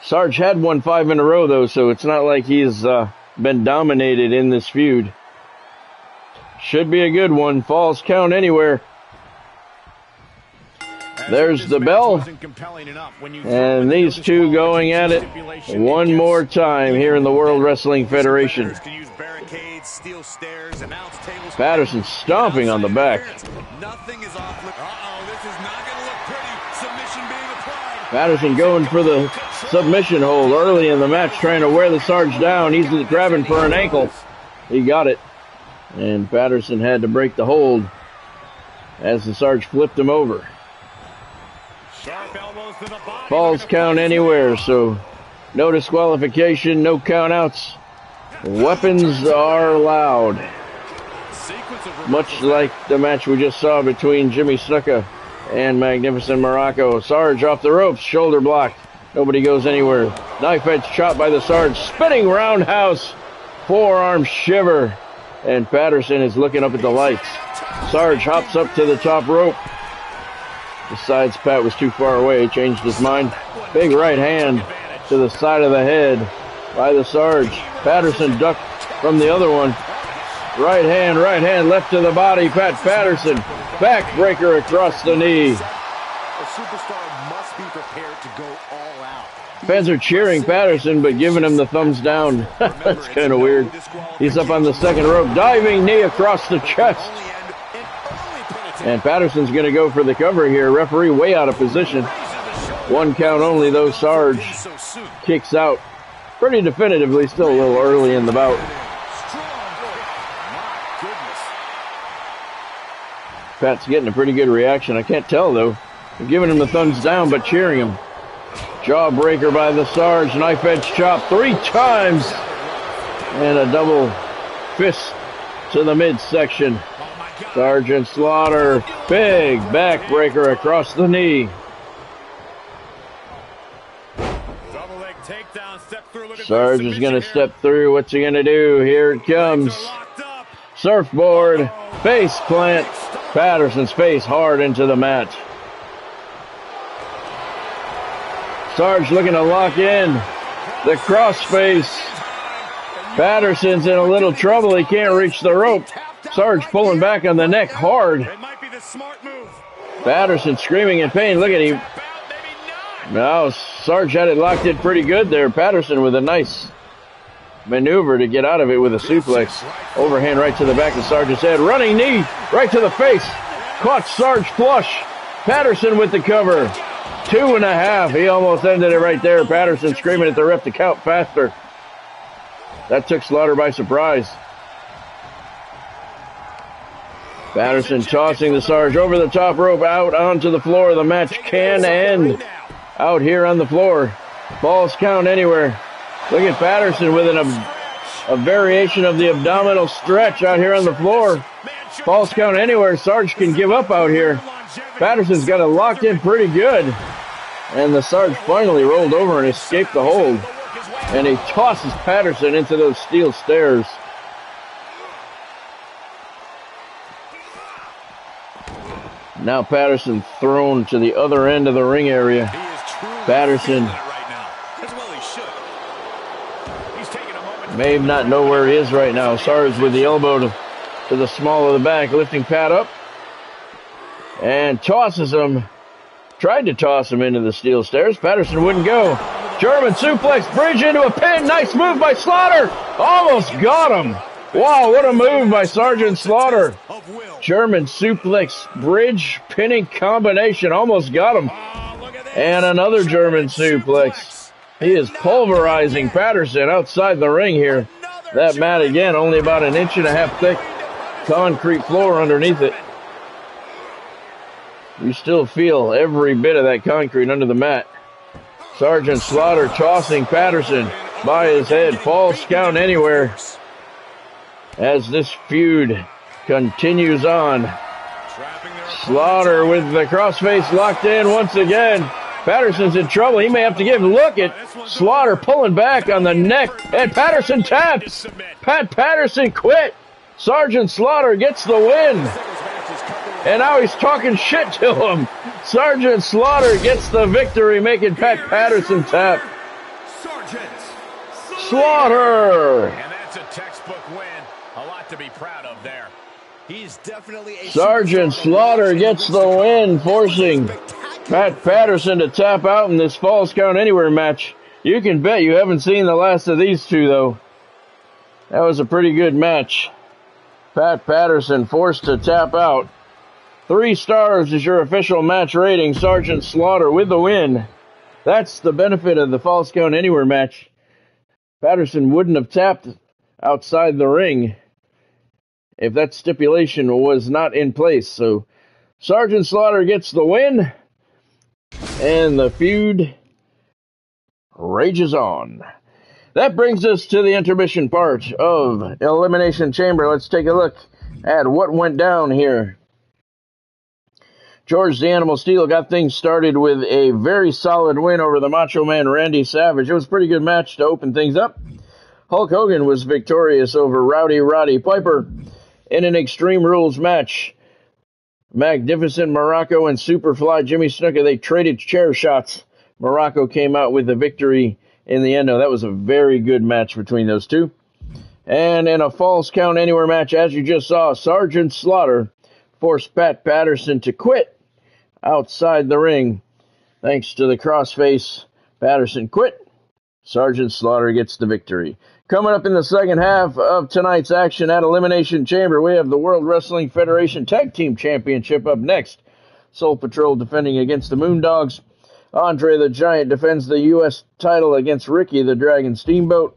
Sarge had won 5 in a row, though, so it's not like he's been dominated in this feud. Should be a good one. Falls count anywhere. There's the bell. And these two going at it one more time here in the World Wrestling Federation. Patterson stomping on the back. Patterson going for the submission hold early in the match, trying to wear the Sarge down. He's grabbing for an ankle. He got it. And Patterson had to break the hold as the Sarge flipped him over. Falls count anywhere, so no disqualification, no countouts. Weapons are allowed. Much like the match we just saw between Jimmy Snuka and Magnificent Muraco. Sarge off the ropes, shoulder blocked. Nobody goes anywhere. Knife edge chop by the Sarge. Spinning roundhouse, forearm shiver. And Patterson is looking up at the lights. Sarge hops up to the top rope. Decides Pat was too far away, changed his mind. Big right hand to the side of the head by the Sarge. Patterson ducked from the other one. Right hand, left to the body. Pat Patterson, backbreaker across the knee. A superstar must be prepared to go all out. Fans are cheering Patterson, but giving him the thumbs down. That's kind of weird. He's up on the second rope, diving knee across the chest. And Patterson's going to go for the cover here. Referee way out of position. 1 count only, though. Sarge kicks out pretty definitively. Still a little early in the bout. Pat's getting a pretty good reaction. I can't tell, though. They're giving him the thumbs down, but cheering him. Jawbreaker by the Sarge. Knife edge chop 3 times. And a double fist to the midsection. Sergeant Slaughter, big backbreaker across the knee. Sarge is going to step through. What's he going to do? Here it comes. Surfboard, face plant. Patterson's face hard into the mat. Sarge looking to lock in. The crossface. Patterson's in a little trouble. He can't reach the rope. Sarge pulling back on the neck hard. Patterson screaming in pain. Look at him. Now Sarge had it locked in pretty good there. Patterson with a nice maneuver to get out of it with a suplex. Overhand right to the back of Sarge's head. Running knee right to the face. Caught Sarge flush. Patterson with the cover. 2.5. He almost ended it right there. Patterson screaming at the ref to count faster. That took Slaughter by surprise. Patterson tossing the Sarge over the top rope, out onto the floor. The match can end out here on the floor. Falls count anywhere. Look at Patterson with a variation of the abdominal stretch out here on the floor. Falls count anywhere. Sarge can give up out here. Patterson's got it locked in pretty good. And the Sarge finally rolled over and escaped the hold. And he tosses Patterson into those steel stairs. Now Patterson thrown to the other end of the ring area. Patterson may not know where he is right now. Sarge with the elbow to the small of the back, lifting Pat up. And tosses him. Tried to toss him into the steel stairs. Patterson wouldn't go. German suplex, bridge into a pin. Nice move by Slaughter. Almost got him. Wow, what a move by Sergeant Slaughter. German suplex, bridge, pinning combination. Almost got him. And another German suplex. He is pulverizing Patterson outside the ring here. That mat again, only about 1.5 inches thick. Concrete floor underneath it. You still feel every bit of that concrete under the mat. Sergeant Slaughter tossing Patterson by his head. Falls count anywhere. As this feud continues on. Slaughter with the crossface locked in once again. Patterson's in trouble. He may have to give. Look at Slaughter pulling back on the neck. And Patterson taps. Patterson quit. Sergeant Slaughter gets the win. And now he's talking shit to him. Sergeant Slaughter gets the victory, making Pat Patterson tap. Slaughter. And that's a textbook win. A lot to be proud of there. He's definitely a Sergeant Slaughter gets the win, forcing Pat Patterson to tap out in this Falls Count Anywhere match. You can bet you haven't seen the last of these two, though. That was a pretty good match. Pat Patterson forced to tap out. 3 stars is your official match rating. Sergeant Slaughter with the win. That's the benefit of the Falls Count Anywhere match. Patterson wouldn't have tapped outside the ring if that stipulation was not in place. So Sergeant Slaughter gets the win, and the feud rages on. That brings us to the intermission part of Elimination Chamber. Let's take a look at what went down here. George the Animal Steele got things started with a very solid win over the Macho Man Randy Savage. It was a pretty good match to open things up. Hulk Hogan was victorious over Roddy Piper in an Extreme Rules match. Magnificent Muraco and Superfly Jimmy Snuka, they traded chair shots. Muraco came out with the victory in the end. Now, that was a very good match between those two. And in a Falls Count Anywhere match, as you just saw, Sergeant Slaughter forced Pat Patterson to quit outside the ring. Thanks to the crossface, Patterson quit. Sergeant Slaughter gets the victory. Coming up in the second half of tonight's action at Elimination Chamber, we have the World Wrestling Federation Tag Team Championship up next. Soul Patrol defending against the Moondogs. Andre the Giant defends the U.S. title against Ricky the Dragon Steamboat.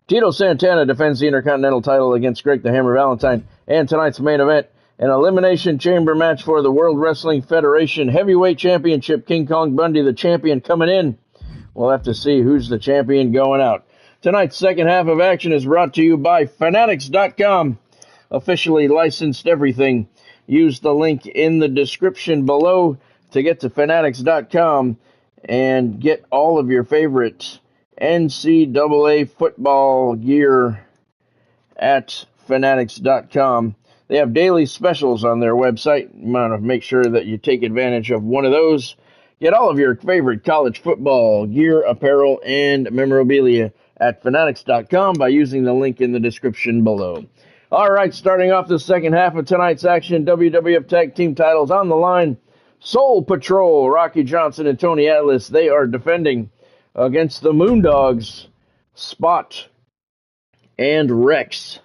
Tito Santana defends the Intercontinental title against Greg the Hammer Valentine. And tonight's main event, an Elimination Chamber match for the World Wrestling Federation Heavyweight Championship. King Kong Bundy, the champion, coming in. We'll have to see who's the champion going out. Tonight's second half of action is brought to you by Fanatics.com. Officially licensed everything. Use the link in the description below to get to Fanatics.com and get all of your favorite NCAA football gear at Fanatics.com. They have daily specials on their website. You want to make sure that you take advantage of one of those. Get all of your favorite college football gear, apparel, and memorabilia at Fanatics.com by using the link in the description below. All right, starting off the second half of tonight's action, WWF Tag Team titles on the line. Soul Patrol, Rocky Johnson and Tony Atlas, they are defending against the Moondogs, Spot and Rex.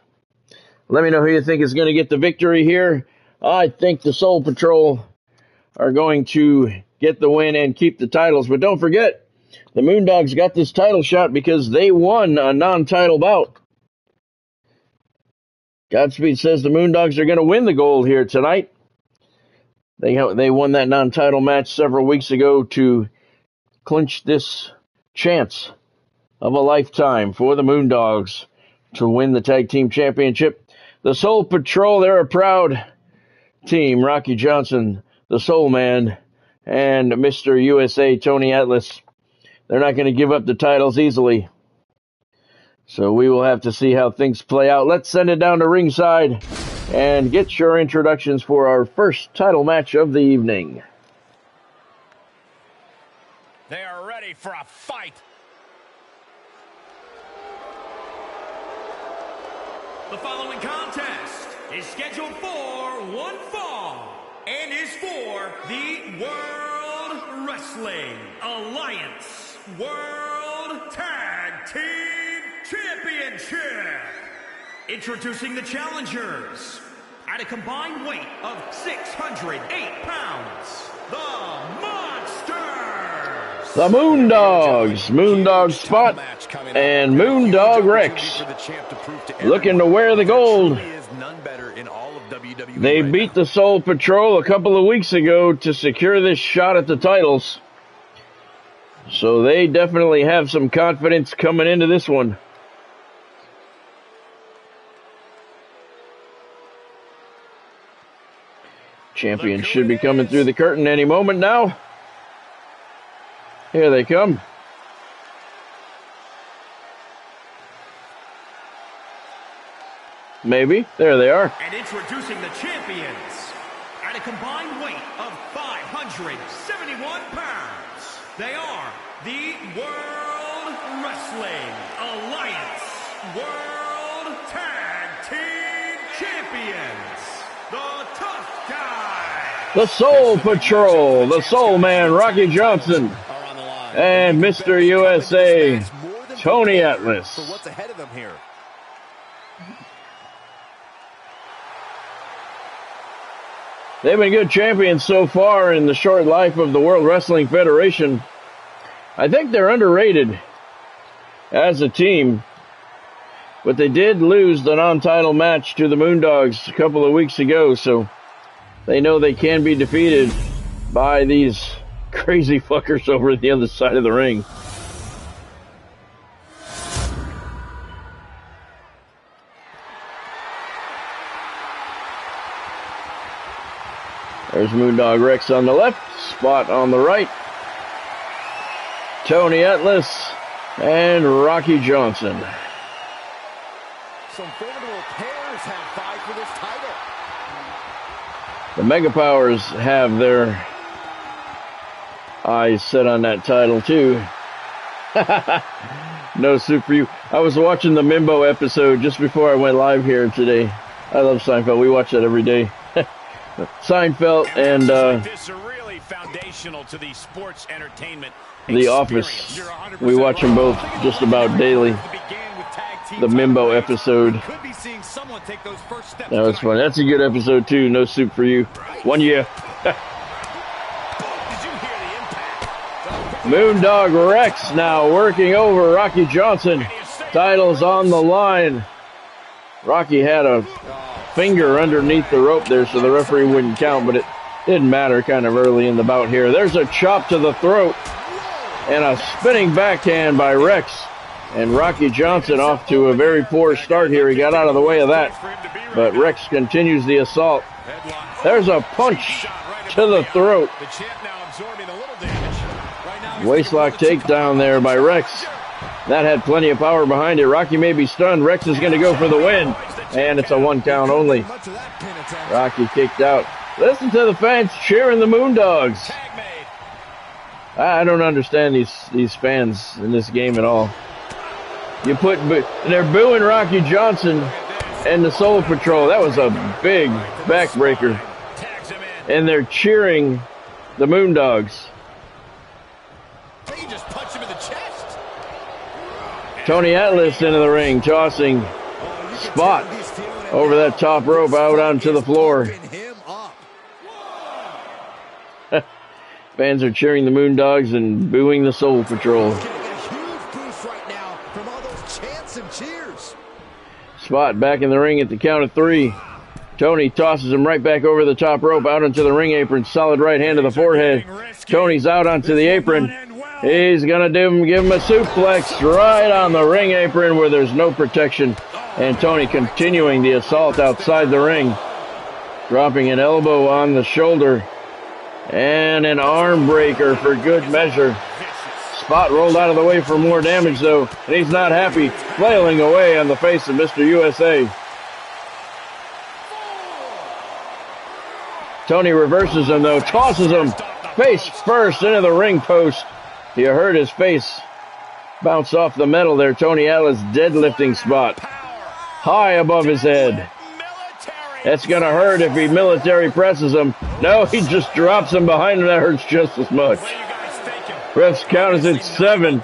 Let me know who you think is going to get the victory here. I think the Soul Patrol are going to get the win and keep the titles. But don't forget, the Moondogs got this title shot because they won a non-title bout. Godspeed says the Moondogs are going to win the gold here tonight. They won that non-title match several weeks ago to clinch this chance of a lifetime for the Moondogs to win the Tag Team Championship. The Soul Patrol, they're a proud team. Rocky Johnson, the Soul Man, and Mr. USA, Tony Atlas. They're not going to give up the titles easily. So we will have to see how things play out. Let's send it down to ringside and get your introductions for our first title match of the evening. They are ready for a fight. The following contest is scheduled for one fall and is for the World Wrestling Alliance World Tag Team Championship. Introducing the challengers at a combined weight of 608 pounds, the Monsters. The Moondogs, Moondog Spot and Moondog Rex, looking to wear the gold. They beat the Soul Patrol a couple of weeks ago to secure this shot at the titles. So they definitely have some confidence coming into this one. Champions should be coming through the curtain any moment now. Here they come. Maybe. There they are. And introducing the champions at a combined weight of 571 pounds. They are the World Wrestling Alliance World Tag Team Champions. The Tough Guy. The Soul Patrol. The Soul Man, Rocky Johnson. And Mr. USA, Tony Atlas. For what's ahead of them here. They've been good champions so far in the short life of the World Wrestling Federation. I think they're underrated as a team, but they did lose the non-title match to the Moondogs a couple of weeks ago, so they know they can be defeated by these crazy fuckers over at the other side of the ring. There's Moondog Rex on the left, Spot on the right, Tony Atlas, and Rocky Johnson. Some formidable pairs have vied for this title. The Mega Powers have their eyes set on that title too. No soup for you. I was watching the Mimbo episode just before I went live here today. I love Seinfeld. We watch that every day. Seinfeld and this are really foundational to the sports entertainment The Office. We watch them both just about daily. The Mimbo episode. That was fun. That's a good episode too. No soup for you. 1 year. Moondog Rex now working over Rocky Johnson. Titles on the line. Rocky had a finger underneath the rope there, so the referee wouldn't count, but it didn't matter kind of early in the bout here. There's a chop to the throat and a spinning backhand by Rex. And Rocky Johnson off to a very poor start here. He got out of the way of that, but Rex continues the assault. There's a punch to the throat. Waistlock takedown there by Rex. That had plenty of power behind it. Rocky may be stunned. Rex is going to go for the win. And it's a 1 count only. Rocky kicked out. Listen to the fans cheering the Moondogs. I don't understand these fans in this game at all. They're booing Rocky Johnson and the Soul Patrol. That was a big backbreaker. And they're cheering the Moondogs. Tony Atlas into the ring, tossing Spot over that top rope out onto the floor. Fans are cheering the Moondogs and booing the Soul Patrol. Spot back in the ring at the count of 3. Tony tosses him right back over the top rope out onto the ring apron. Solid right hand to the forehead. Tony's out onto the apron. He's going to give him a suplex right on the ring apron where there's no protection. And Tony continuing the assault outside the ring. Dropping an elbow on the shoulder. And an arm breaker for good measure. Spot rolled out of the way for more damage though. And he's not happy. Flailing away on the face of Mr. USA. Tony reverses him though. Tosses him face first into the ring post. You heard his face bounce off the metal there. Tony Atlas deadlifting Spot. High above his head. That's going to hurt if he military presses him. No, he just drops him behind him. That hurts just as much. Ref's count is at 7.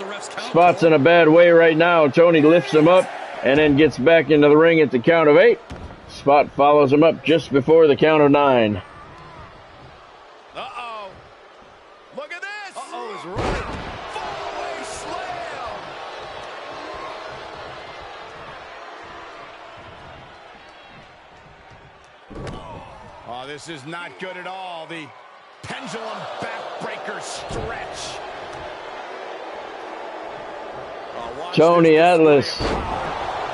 Spot's in a bad way right now. Tony lifts him up and then gets back into the ring at the count of 8. Spot follows him up just before the count of 9. Look at this! Is right. Fallaway slam! Oh, this is not good at all. The pendulum backbreaker stretch. Tony Atlas.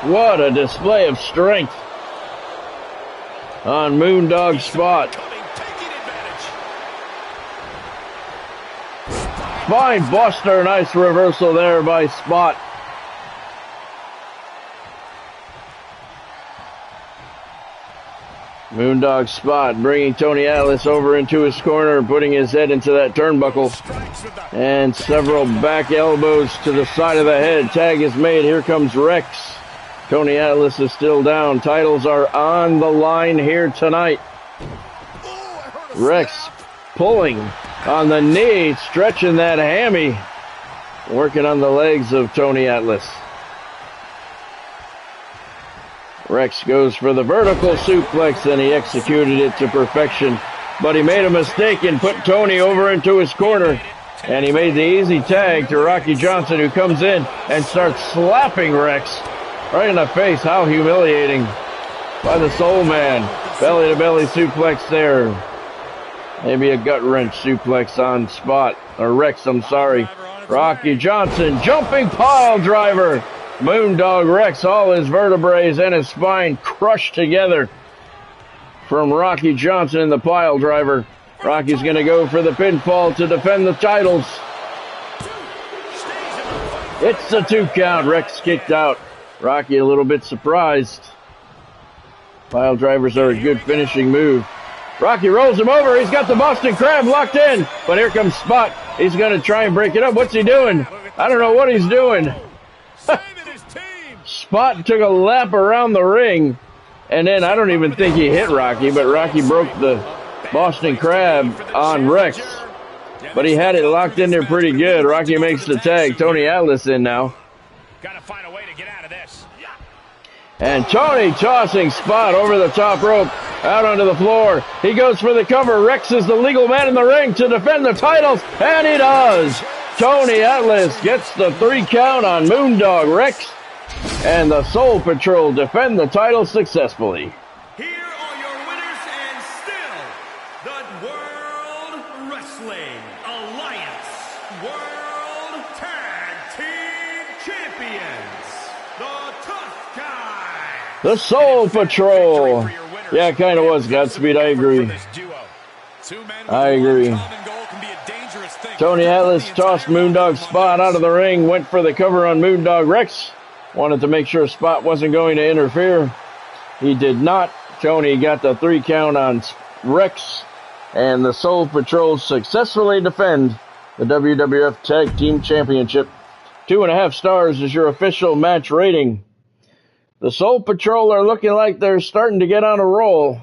What a display of strength on Moondog Spot. spine buster. Nice reversal there by Spot. Moondog Spot bringing Tony Atlas over into his corner, putting his head into that turnbuckle. And several back elbows to the side of the head. Tag is made. Here comes Rex. Tony Atlas is still down. Titles are on the line here tonight. Rex pulling on the knee, stretching that hammy. Working on the legs of Tony Atlas. Rex goes for the vertical suplex, and he executed it to perfection. But he made a mistake and put Tony over into his corner. And he made the easy tag to Rocky Johnson, who comes in and starts slapping Rex right in the face. How humiliating by the Soul Man. Belly-to-belly suplex there. Maybe a gut-wrench suplex on Spot. Or Rex, I'm sorry. Rocky Johnson, jumping pile driver. Moondog Rex, all his vertebrae and his spine crushed together from Rocky Johnson in the pile driver. Rocky's going to go for the pinfall to defend the titles. It's a 2 count. Rex kicked out. Rocky a little bit surprised. Pile drivers are a good finishing move. Rocky rolls him over. He's got the Boston Crab locked in. But here comes Spot. He's going to try and break it up. What's he doing? I don't know what he's doing. Spot took a lap around the ring, and then I don't even think he hit Rocky, but Rocky broke the Boston Crab on Rex. But he had it locked in there pretty good. Rocky makes the tag. Tony Atlas in now. Gotta find a way to get out of this. And Tony tossing Spot over the top rope, out onto the floor. He goes for the cover. Rex is the legal man in the ring to defend the titles, and he does. Tony Atlas gets the 3 count on Moondog Rex. And the Soul Patrol defend the title successfully. Here are your winners and still the World Wrestling Alliance World Tag Team Champions, the Tough Guys. The Soul Patrol. Yeah, it kind of was, Godspeed. I agree. I agree. Tony Atlas tossed Moondog Spot out of the ring, went for the cover on Moondog Rex. Wanted to make sure Spot wasn't going to interfere. He did not. Tony got the 3 count on Rex, and the Soul Patrol successfully defend the WWF Tag Team Championship. 2.5 stars is your official match rating. The Soul Patrol are looking like they're starting to get on a roll.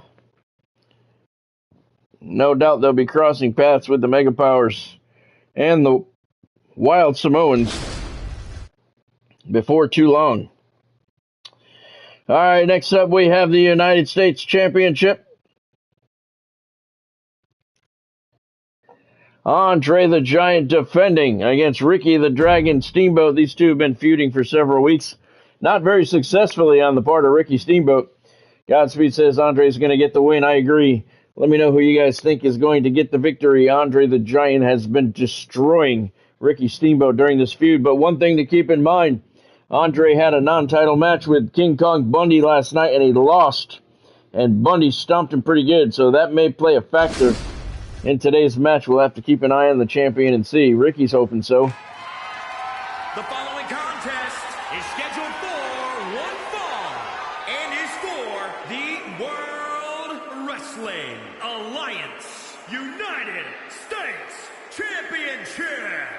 No doubt they'll be crossing paths with the Mega Powers and the Wild Samoans before too long. All right, next up we have the United States Championship. Andre the Giant defending against Ricky the Dragon Steamboat. These two have been feuding for several weeks. Not very successfully on the part of Ricky Steamboat. Godspeed says Andre's going to get the win. I agree. Let me know who you guys think is going to get the victory. Andre the Giant has been destroying Ricky Steamboat during this feud. But one thing to keep in mind, Andre had a non-title match with King Kong Bundy last night, and he lost. And Bundy stomped him pretty good, so that may play a factor in today's match. We'll have to keep an eye on the champion and see. Ricky's hoping so. The following contest is scheduled for one fall and is for the World Wrestling Alliance United States Championship.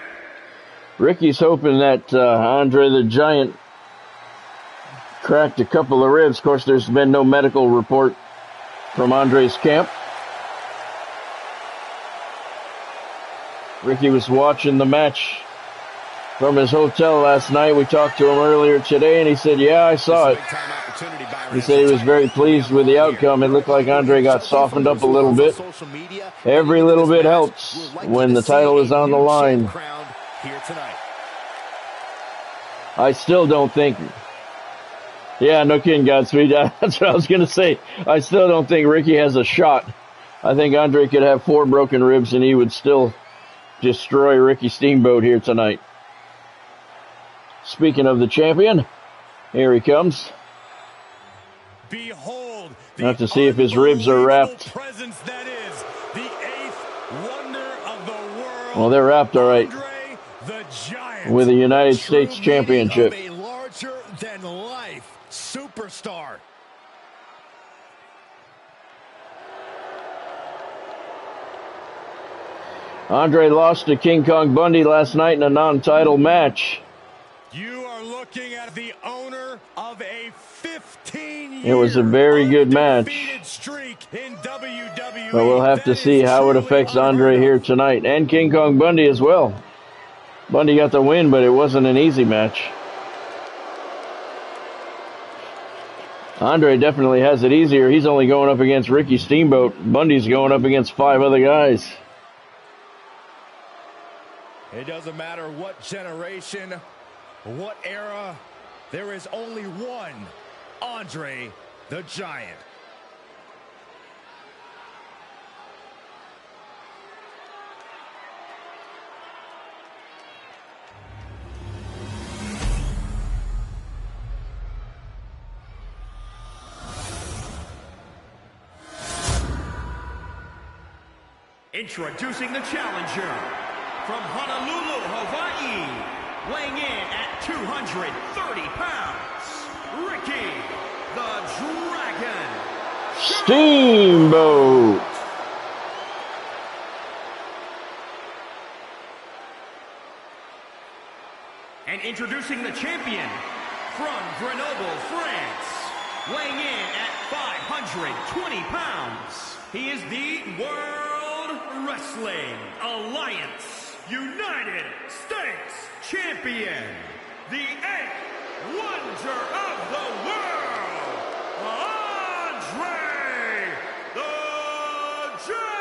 Ricky's hoping that Andre the Giant cracked a couple of ribs. Of course, there's been no medical report from Andre's camp. Ricky was watching the match from his hotel last night. We talked to him earlier today, and he said, yeah, I saw it. He said he was very pleased with the outcome. It looked like Andre got softened up a little bit. Every little bit helps when the title is on the line. I still don't think... Yeah, no kidding, Godspeed. That's what I was going to say. I still don't think Ricky has a shot. I think Andre could have 4 broken ribs, and he would still destroy Ricky Steamboat here tonight. Speaking of the champion, here he comes. Behold, have to see if his ribs are wrapped. That is the 8th wonder of the world. Well, they're wrapped all right. Andre the Giant, with a United States Championship. A larger-than-life superstar. Andre lost to King Kong Bundy last night in a non-title match. You are looking at the owner of a 15-year It was a very good match. streak in WWE. But we'll have to see how it affects Andre here tonight. And King Kong Bundy as well. Bundy got the win, but it wasn't an easy match. Andre definitely has it easier. He's only going up against Ricky Steamboat. Bundy's going up against 5 other guys. It doesn't matter what generation, what era, there is only one Andre the Giant. Introducing the challenger from Honolulu, Hawaii, weighing in at 230 pounds, Ricky the Dragon Steamboat. And introducing the champion from Grenoble, France, weighing in at 520 pounds, he is the World Wrestling Alliance United States Champion, the 8th Wonder of the World, Andre the Giant!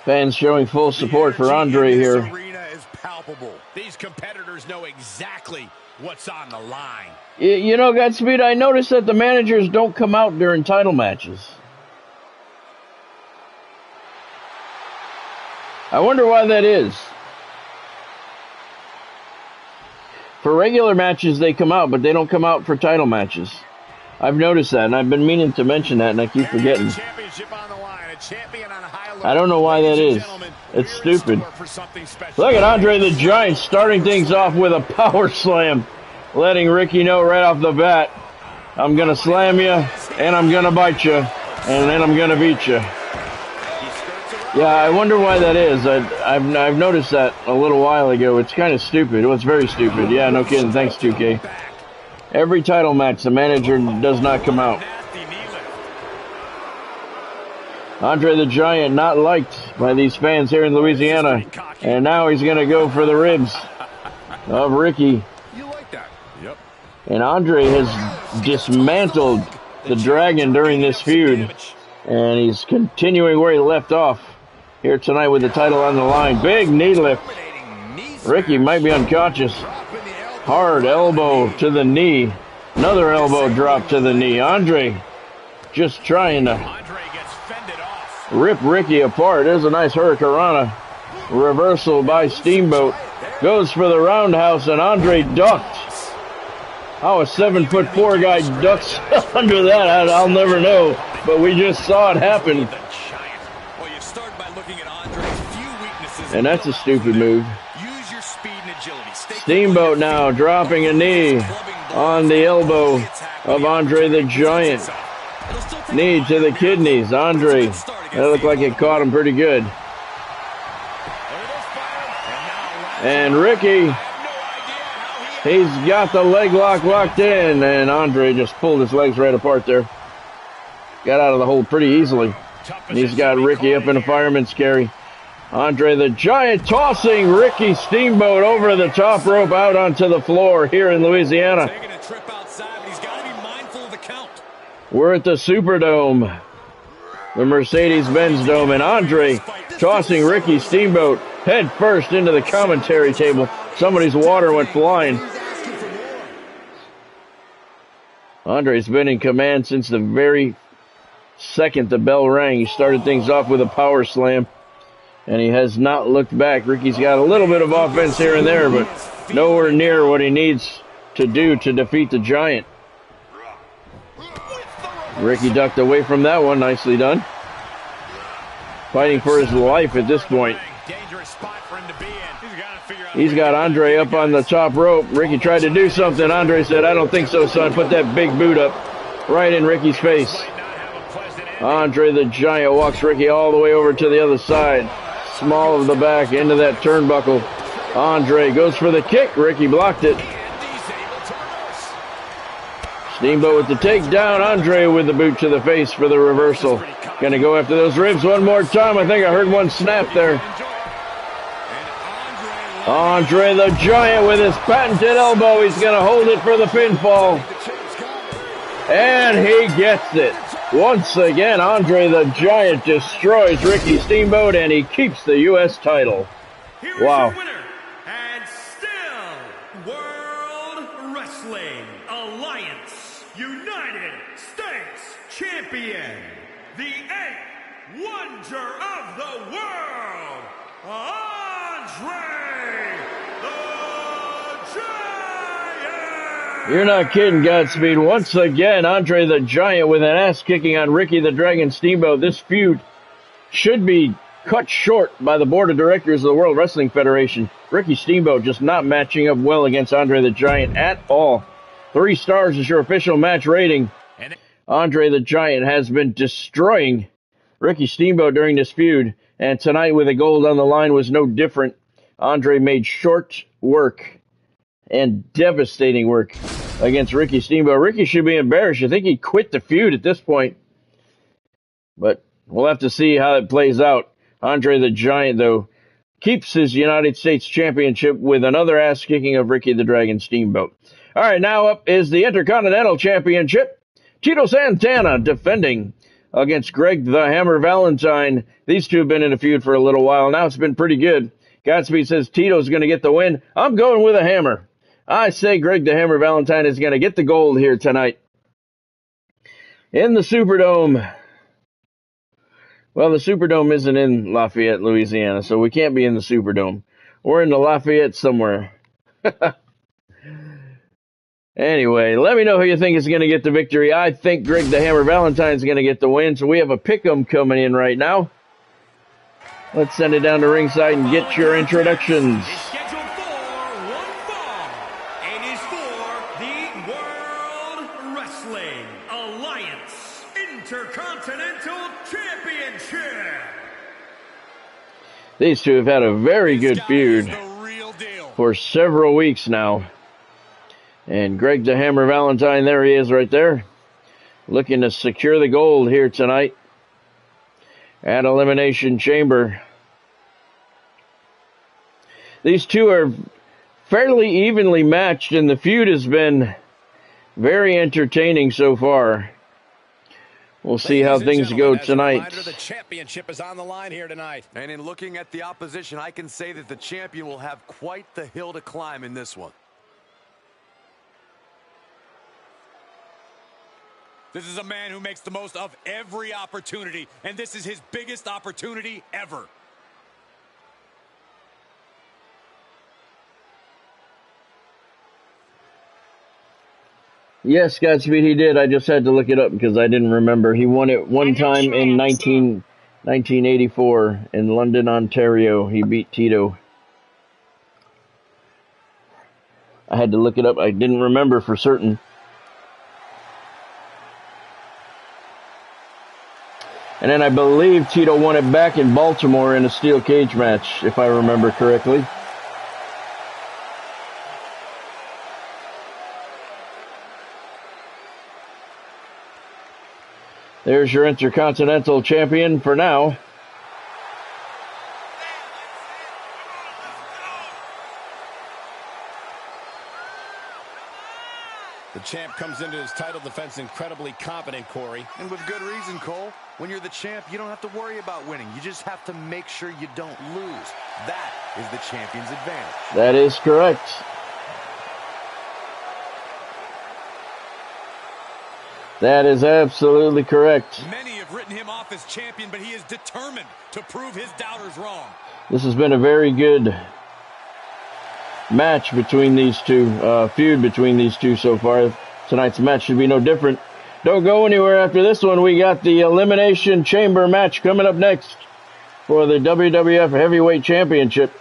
Fans showing full support for Andre here. This arena is palpable. These competitors know exactly what's on the line. You know, Godspeed, I noticed that the managers don't come out during title matches. I wonder why that is. For regular matches, they come out, but they don't come out for title matches. I've noticed that, and I've been meaning to mention that, and I keep forgetting. I don't know why that is. It's stupid. Look at Andre the Giant starting things off with a power slam, letting Ricky know right off the bat, I'm going to slam you, and I'm going to bite you, and then I'm going to beat you. Yeah, I wonder why that is. I've noticed that a little while ago. It's kind of stupid. It was very stupid. Yeah, no kidding. Thanks, 2K. Every title match, the manager does not come out. Andre the Giant not liked by these fans here in Louisiana. And now he's going to go for the ribs of Ricky. You like that? Yep. And Andre has dismantled the Dragon during this feud. And he's continuing where he left off here tonight with the title on the line. Big knee lift. Ricky might be unconscious. Hard elbow to the knee. Another elbow drop to the knee. Andre just trying to rip Ricky apart. There's a nice hurricanrana. Reversal by Steamboat. Goes for the roundhouse, and Andre ducked. How a 7'4" guy ducks under that, I'll never know. But we just saw it happen. And that's a stupid move. Steamboat now dropping a knee on the elbow of Andre the Giant. Knee to the kidneys. Andre, that looked like it caught him pretty good. And Ricky, he's got the leg lock locked in, and Andre just pulled his legs right apart there. Got out of the hold pretty easily. And he's got Ricky up in a fireman's carry. Andre the Giant tossing Ricky Steamboat over the top rope out onto the floor here in Louisiana. Taking a trip outside, but he's got to be mindful of the count. We're at the Superdome, the Mercedes-Benz Dome, and Andre tossing Ricky Steamboat head first into the commentary table. Somebody's water went flying. Andre's been in command since the very second the bell rang. He started things off with a power slam, and he has not looked back. Ricky's got a little bit of offense here and there, but nowhere near what he needs to do to defeat the Giant. Ricky ducked away from that one. Nicely done. fighting for his life at this point. Dangerous spot for him to be in. He's got Andre up on the top rope. Ricky tried to do something. Andre said, "I don't think so, son." Put that big boot up right in Ricky's face. Andre the Giant walks Ricky all the way over to the other side. Small of the back into that turnbuckle. Andre goes for the kick. Ricky blocked it. Steamboat with the takedown. Andre with the boot to the face for the reversal. Gonna go after those ribs one more time. I think I heard one snap there. Andre the Giant with his patented elbow. He's gonna hold it for the pinfall. And he gets it. Once again, Andre the Giant destroys Ricky Steamboat, and he keeps the U.S. title. Wow. Winner, and still World Wrestling Alliance United States Champion, the eighth wonder of the world, Andre the Giant! You're not kidding, Godspeed. Once again, Andre the Giant with an ass kicking on Ricky the Dragon Steamboat. This feud should be cut short by the board of directors of the World Wrestling Federation. Ricky Steamboat just not matching up well against Andre the Giant at all. 3 stars is your official match rating. Andre the Giant has been destroying Ricky Steamboat during this feud, and tonight with the gold on the line was no different. Andre made short work and devastating work against Ricky Steamboat. Ricky should be embarrassed. I think he quit the feud at this point. But we'll have to see how it plays out. Andre the Giant, though, keeps his United States Championship with another ass-kicking of Ricky the Dragon Steamboat. All right, now up is the Intercontinental Championship. Tito Santana defending against Greg the Hammer Valentine. These two have been in a feud for a little while. Now it's been pretty good. Godspeed says Tito's going to get the win. I'm going with a hammer. I say Greg the Hammer Valentine is going to get the gold here tonight. In the Superdome. Well, the Superdome isn't in Lafayette, Louisiana, so we can't be in the Superdome. We're in the Lafayette somewhere. Anyway, let me know who you think is going to get the victory. I think Greg the Hammer Valentine is going to get the win, so we have a pick'em coming in right now. Let's send it down to ringside and get your introductions. Intercontinental Championship. These two have had a very good feud for several weeks now. And Greg the Hammer Valentine, there he is right there, looking to secure the gold here tonight at Elimination Chamber. These two are fairly evenly matched, and the feud has been very entertaining so far. We'll see how things go tonight. The championship is on the line here tonight. And in looking at the opposition, I can say that the champion will have quite the hill to climb in this one. This is a man who makes the most of every opportunity, and this is his biggest opportunity ever. Yes, Godspeed, he did. I just had to look it up because I didn't remember. He won it one time in 1984 in London, Ontario. He beat Tito. I had to look it up. I didn't remember for certain. And then I believe Tito won it back in Baltimore in a steel cage match, if I remember correctly. There's your Intercontinental Champion for now. The champ comes into his title defense incredibly confident, Corey. And with good reason, Cole. When you're the champ, you don't have to worry about winning. You just have to make sure you don't lose. That is the champion's advantage. That is correct. That is absolutely correct. Many have written him off as champion, but he is determined to prove his doubters wrong. This has been a very good match between these two, feud between these two so far. Tonight's match should be no different. Don't go anywhere after this one. We got the Elimination Chamber match coming up next. for the WWF Heavyweight Championship.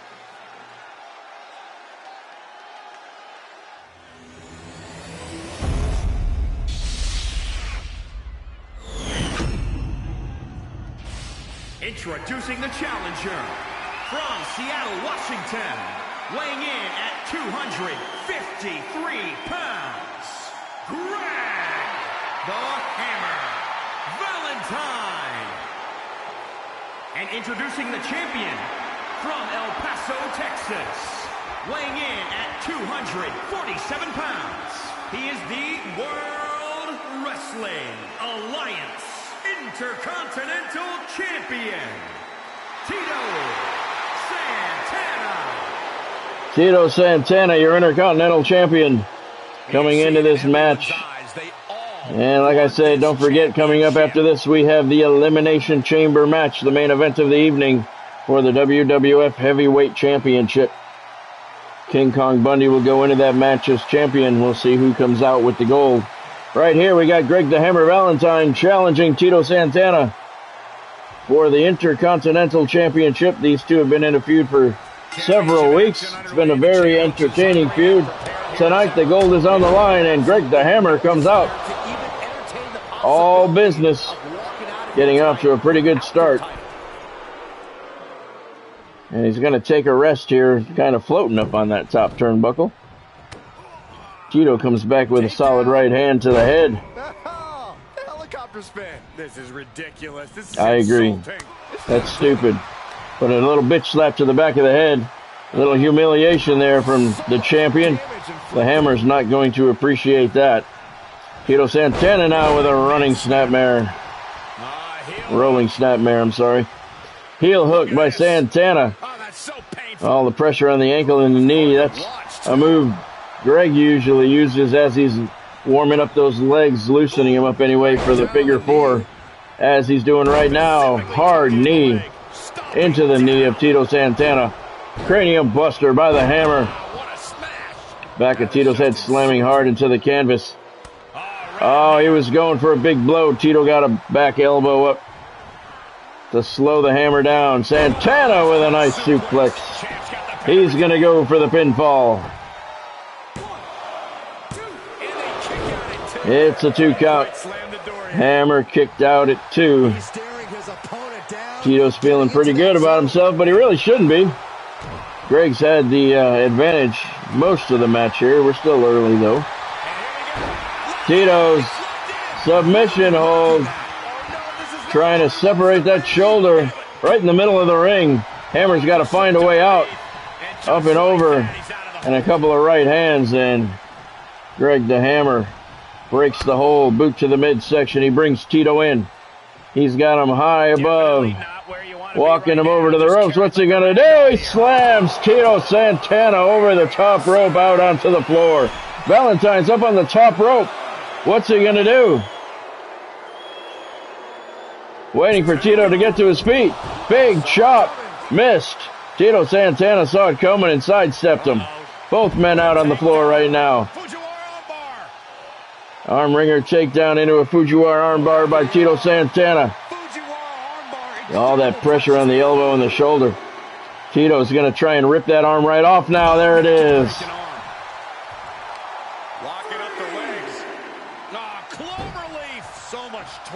Introducing the challenger from Seattle, Washington, weighing in at 253 pounds, Greg the Hammer Valentine. And introducing the champion from El Paso, Texas, weighing in at 247 pounds, he is the World Wrestling Alliance Intercontinental Champion, Tito Santana. Tito Santana, your Intercontinental Champion, coming into this match. And like I said, don't forget, coming up after this, we have the Elimination Chamber match, the main event of the evening for the WWF Heavyweight Championship. King Kong Bundy will go into that match as champion. We'll see who comes out with the gold. Right here, we got Greg the Hammer Valentine challenging Tito Santana for the Intercontinental Championship. These two have been in a feud for several weeks. It's been a very entertaining feud. Tonight, the gold is on the line, and Greg the Hammer comes out. All business, getting off to a pretty good start. And he's going to take a rest here, kind of floating up on that top turnbuckle. Tito comes back with a solid right hand to the head. Helicopter spin. This is ridiculous. This is I agree. insulting. That's stupid. But a little bitch slap to the back of the head. A little humiliation there from the champion. The Hammer's not going to appreciate that. Tito Santana now with a running snapmare. Rolling snapmare, I'm sorry. Heel hook by Santana. All the pressure on the ankle and the knee. That's a move Greg usually uses as he's warming up those legs, loosening him up anyway for the figure four, as he's doing right now. Hard knee into the knee of Tito Santana. Cranium buster by the Hammer. Back of Tito's head slamming hard into the canvas. Oh, he was going for a big blow. Tito got a back elbow up to slow the Hammer down. Santana with a nice suplex. He's going to go for the pinfall. It's a 2 count. Hammer kicked out at 2. Tito's feeling pretty good about himself, but he really shouldn't be. Greg's had the advantage most of the match here. We're still early, though. Tito's submission hold. Trying to separate that shoulder right in the middle of the ring. Hammer's got to find a way out. Up and over. And a couple of right hands. And Greg the Hammer breaks the hold. Boot to the midsection. He brings Tito in. He's got him high above. Walking him over to the ropes. What's he going to do? He slams Tito Santana over the top rope out onto the floor. Valentine's up on the top rope. What's he going to do? Waiting for Tito to get to his feet. Big chop. Missed. Tito Santana saw it coming and sidestepped him. Both men out on the floor right now. Arm wringer takedown into a Fujiwara armbar by Tito Santana. All that pressure on the elbow and the shoulder. Tito's going to try and rip that arm right off now. There it is.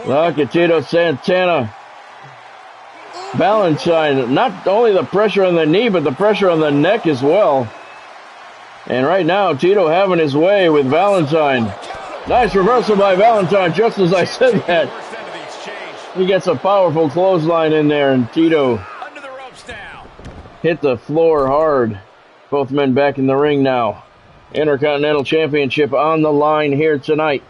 Look at Tito Santana. Valentine, not only the pressure on the knee, but the pressure on the neck as well. And right now, Tito having his way with Valentine. Nice reversal by Valentine, just as I said that. He gets a powerful clothesline in there, and Tito hit the floor hard. Both men back in the ring now. Intercontinental Championship on the line here tonight.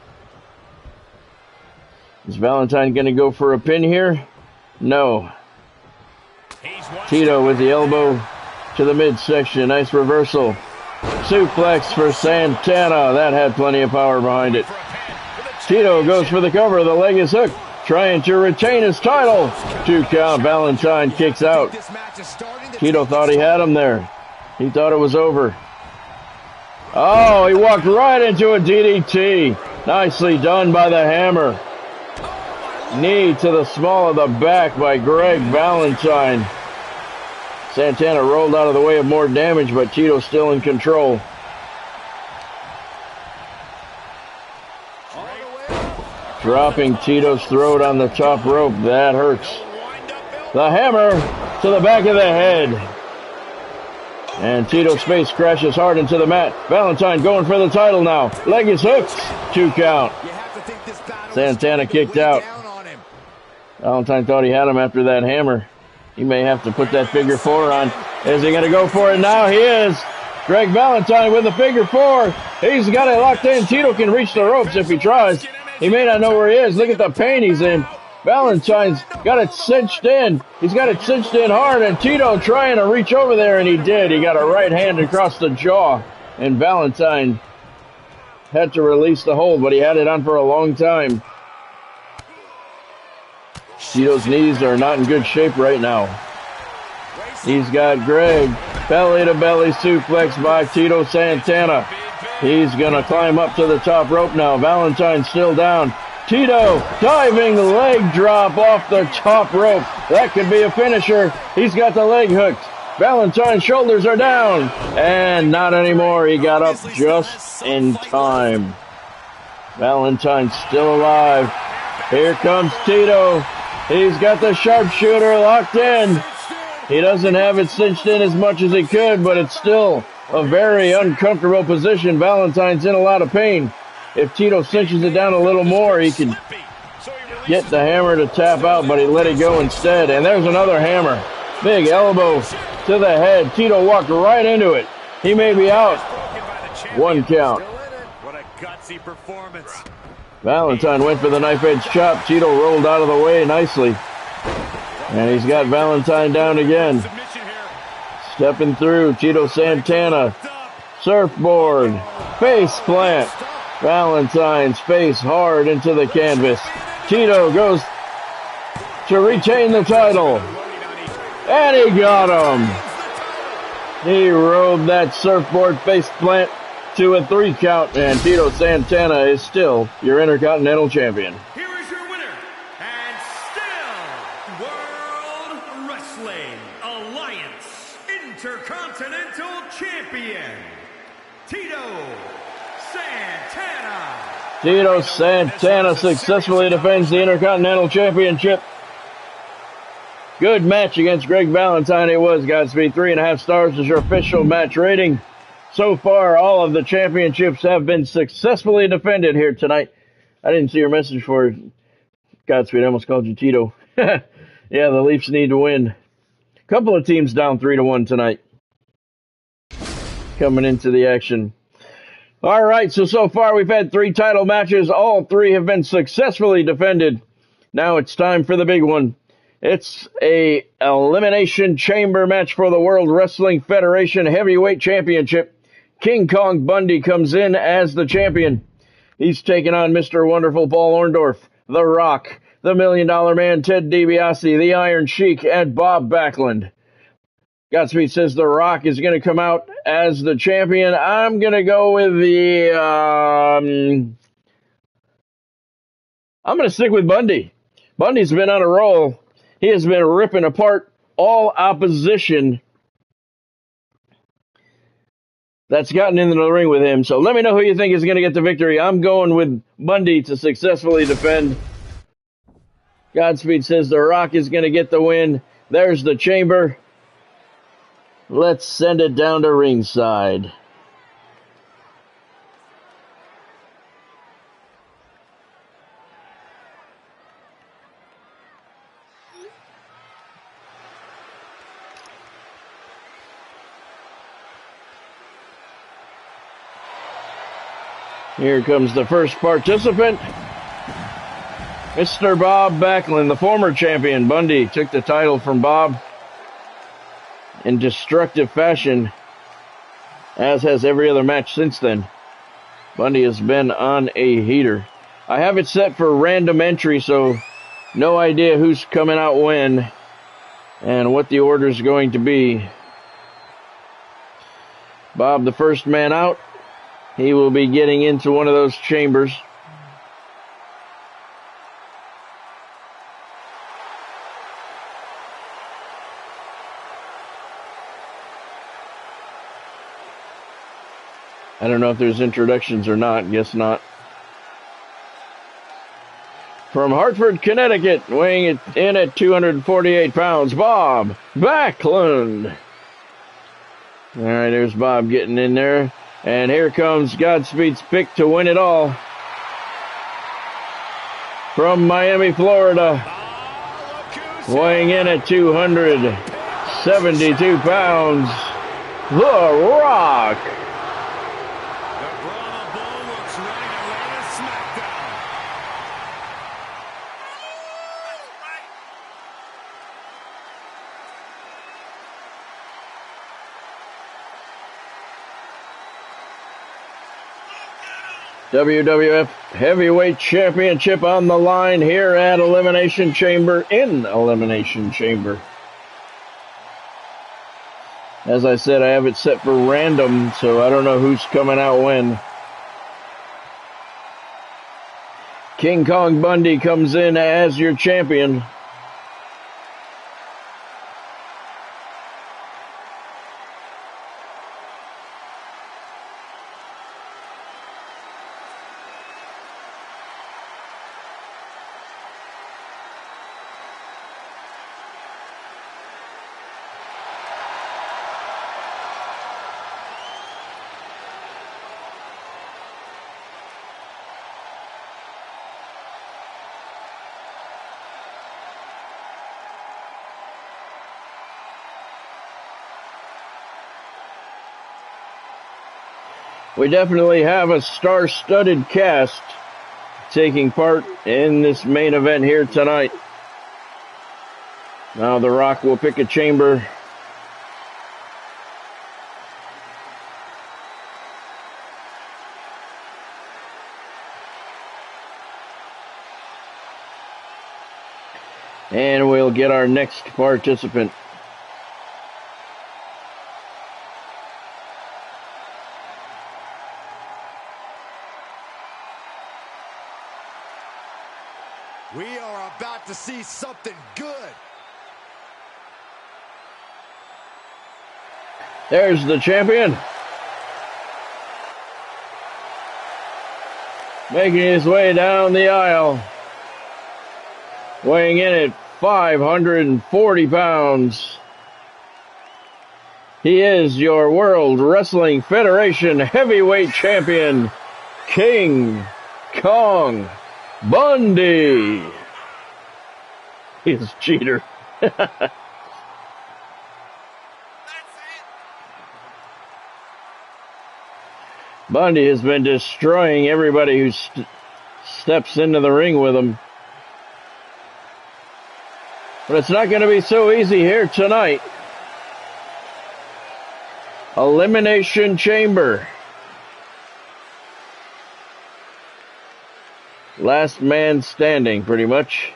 Is Valentine going to go for a pin here? No. Tito with the elbow to the midsection. Nice reversal. Suplex for Santana. That had plenty of power behind it. Tito goes for the cover. The leg is hooked. Trying to retain his title. 2 count. Valentine kicks out. Tito thought he had him there. He thought it was over. Oh, he walked right into a DDT. Nicely done by the Hammer. Knee to the small of the back by Greg Valentine. Santana rolled out of the way of more damage, but Tito's still in control. Dropping Tito's throat on the top rope. That hurts. The hammer to the back of the head. And Tito's face crashes hard into the mat. Valentine going for the title now. Leg is hooked. 2 count. Santana kicked out. Valentine thought he had him after that hammer. He may have to put that figure 4 on. Is he going to go for it now? He is. Greg Valentine with the figure 4. He's got it locked in. Tito can reach the ropes if he tries. He may not know where he is. Look at the pain he's in. Valentine's got it cinched in. He's got it cinched in hard, and Tito trying to reach over there, and he did. He got a right hand across the jaw, and Valentine had to release the hold, but he had it on for a long time. Tito's knees are not in good shape right now. He's got Greg. Belly-to-belly suplex by Tito Santana. He's going to climb up to the top rope now. Valentine's still down. Tito, diving leg drop off the top rope. That could be a finisher. He's got the leg hooked. Valentine's shoulders are down. And not anymore. He got up just in time. Valentine's still alive. Here comes Tito. He's got the sharpshooter locked in. He doesn't have it cinched in as much as he could, but it's still a very uncomfortable position. Valentine's in a lot of pain. If Tito cinches it down a little more, he can get the hammer to tap out, but he let it go instead. And there's another hammer. Big elbow to the head. Tito walked right into it. He may be out. 1 count. What a gutsy performance. Valentine went for the knife edge chop. Tito rolled out of the way nicely. And he's got Valentine down again. Stepping through, Tito Santana. Surfboard. Face plant. Valentine's face hard into the canvas. Tito goes to retain the title. And he got him. He rode that surfboard face plant to a 3 count. And Tito Santana is still your Intercontinental Champion. Here is your winner, and still World Wrestling Alliance Intercontinental Champion, Tito Santana. Tito Santana successfully defends the Intercontinental Championship. Good match against Greg Valentine it was, Godspeed. 3.5 stars is your official match rating. So far, all of the championships have been successfully defended here tonight. I didn't see your message for Godspeed. I almost called you Tito. Yeah, the Leafs need to win. A couple of teams down 3-1 tonight. Coming into the action. All right, so far we've had 3 title matches. All 3 have been successfully defended. Now it's time for the big one. It's a elimination chamber match for the World Wrestling Federation Heavyweight Championship. King Kong Bundy comes in as the champion. He's taking on Mr. Wonderful Paul Orndorff, The Rock, the $1 Million Man Ted DiBiase, the Iron Sheik, and Bob Backlund. Godspeed says The Rock is going to come out as the champion. I'm going to go with the... I'm going to stick with Bundy. Bundy's been on a roll. He has been ripping apart all opposition that's gotten into the ring with him. So let me know who you think is going to get the victory. I'm going with Bundy to successfully defend. Godspeed says The Rock is going to get the win. There's the chamber. Let's send it down to ringside. Here comes the first participant, Mr. Bob Backlund, the former champion. Bundy took the title from Bob in destructive fashion, as has every other match since then. Bundy has been on a heater. I have it set for random entry, so no idea who's coming out when and what the order is going to be. Bob, the first man out. He will be getting into one of those chambers. I don't know if there's introductions or not. Guess not. From Hartford, Connecticut, weighing it in at 248 pounds, Bob Backlund. All right, there's Bob getting in there. And here comes Godspeed's pick to win it all. From Miami, Florida, weighing in at 272 pounds, The Rock. WWF Heavyweight Championship on the line here at Elimination Chamber, in Elimination Chamber. As I said, I have it set for random, so I don't know who's coming out when. King Kong Bundy comes in as your champion. We definitely have a star-studded cast taking part in this main event here tonight. Now The Rock will pick a chamber. And we'll get our next participant. We are about to see something good. There's the champion. Making his way down the aisle. Weighing in at 540 pounds. He is your World Wrestling Federation Heavyweight Champion, King Kong Bundy. He's a cheater. Bundy has been destroying everybody who steps into the ring with him. But it's not going to be so easy here tonight. Elimination Chamber. Last man standing, pretty much.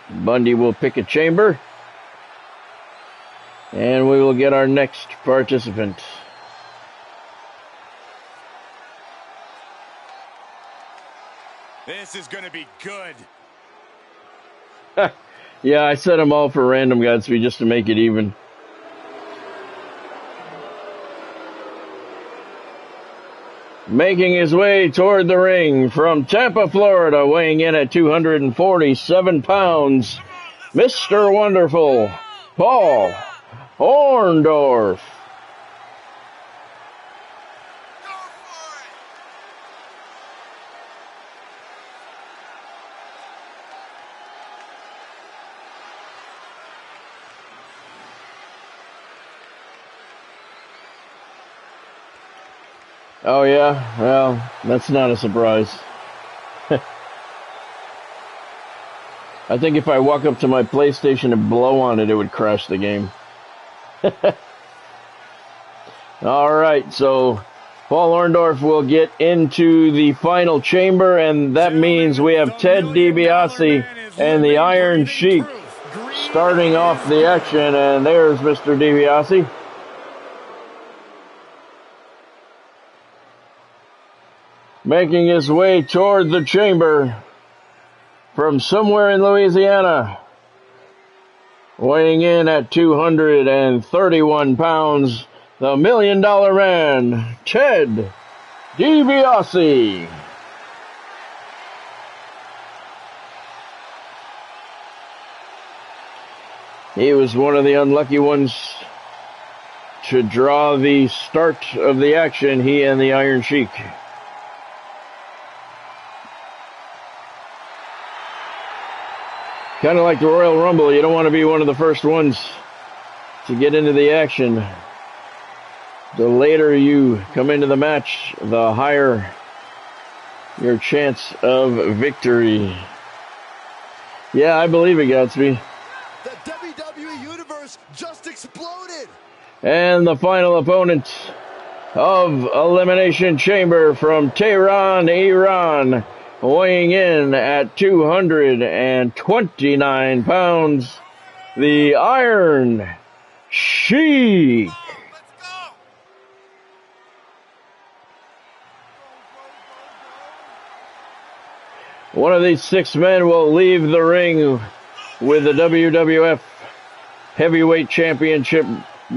Bundy will pick a chamber. And we will get our next participant. This is going to be good. Yeah, I set them all for random, Godspeed, just to make it even. Making his way toward the ring from Tampa, Florida, weighing in at 247 pounds, Mr. Wonderful, Paul Orndorff. Oh yeah, well, that's not a surprise. I think if I walk up to my PlayStation and blow on it, it would crash the game. Alright, so Paul Orndorff will get into the final chamber, and that means we have Ted DiBiase and the Iron Shiek starting off the action, and there's Mr. DiBiase. Making his way toward the chamber from somewhere in Louisiana, weighing in at 231 pounds, the $1 Million Man, Ted DiBiase. He was one of the unlucky ones to draw the start of the action, he and the Iron Sheik. Kind of like the Royal Rumble, you don't want to be one of the first ones to get into the action. The later you come into the match, the higher your chance of victory. Yeah, I believe it, Gatsby. The WWE Universe just exploded. And the final opponent of Elimination Chamber from Tehran, Iran, weighing in at 229 pounds, the Iron Sheik. One of these 6 men will leave the ring with the WWF Heavyweight Championship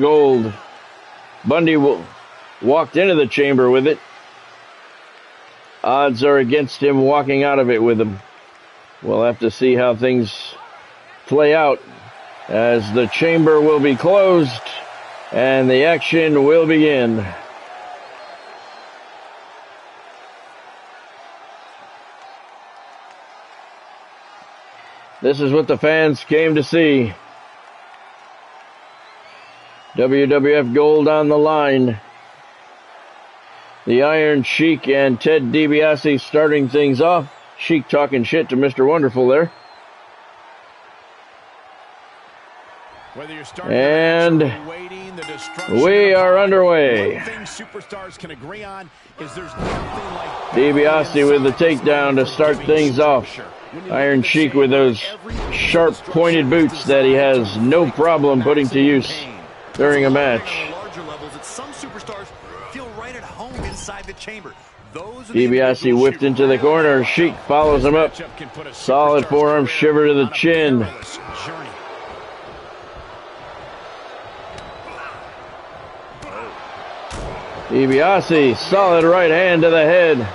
gold. Bundy walked into the chamber with it. Odds are against him walking out of it with him. We'll have to see how things play out as the chamber will be closed and the action will begin. This is what the fans came to see. WWF gold on the line. The Iron Sheik and Ted DiBiase starting things off. Sheik talking shit to Mr. Wonderful there. And we are underway. DiBiase with the takedown to start things off. Iron Sheik with those sharp pointed boots that he has no problem putting to use during a match. DiBiase whipped into the corner. Sheik follows him up. Solid forearm shiver to the chin. DiBiase, solid right hand to the head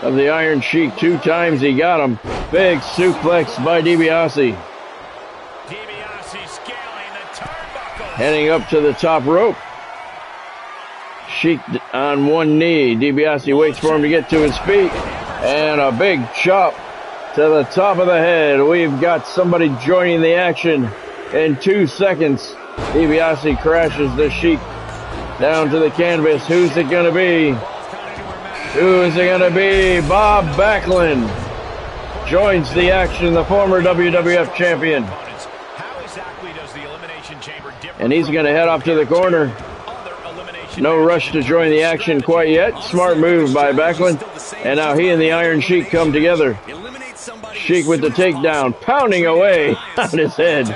of the Iron Sheik. 2 times he got him. Big suplex by DiBiase. Heading up to the top rope. Sheik on one knee. DiBiase waits for him to get to his feet. And a big chop to the top of the head. We've got somebody joining the action in 2 seconds. DiBiase crashes the Sheik down to the canvas. Who's it going to be? Who is it going to be? Bob Backlund joins the action, the former WWF champion. And he's going to head off to the corner. No rush to join the action quite yet. Smart move by Backlund. And now he and the Iron Sheik come together. Sheik with the takedown, pounding away on his head.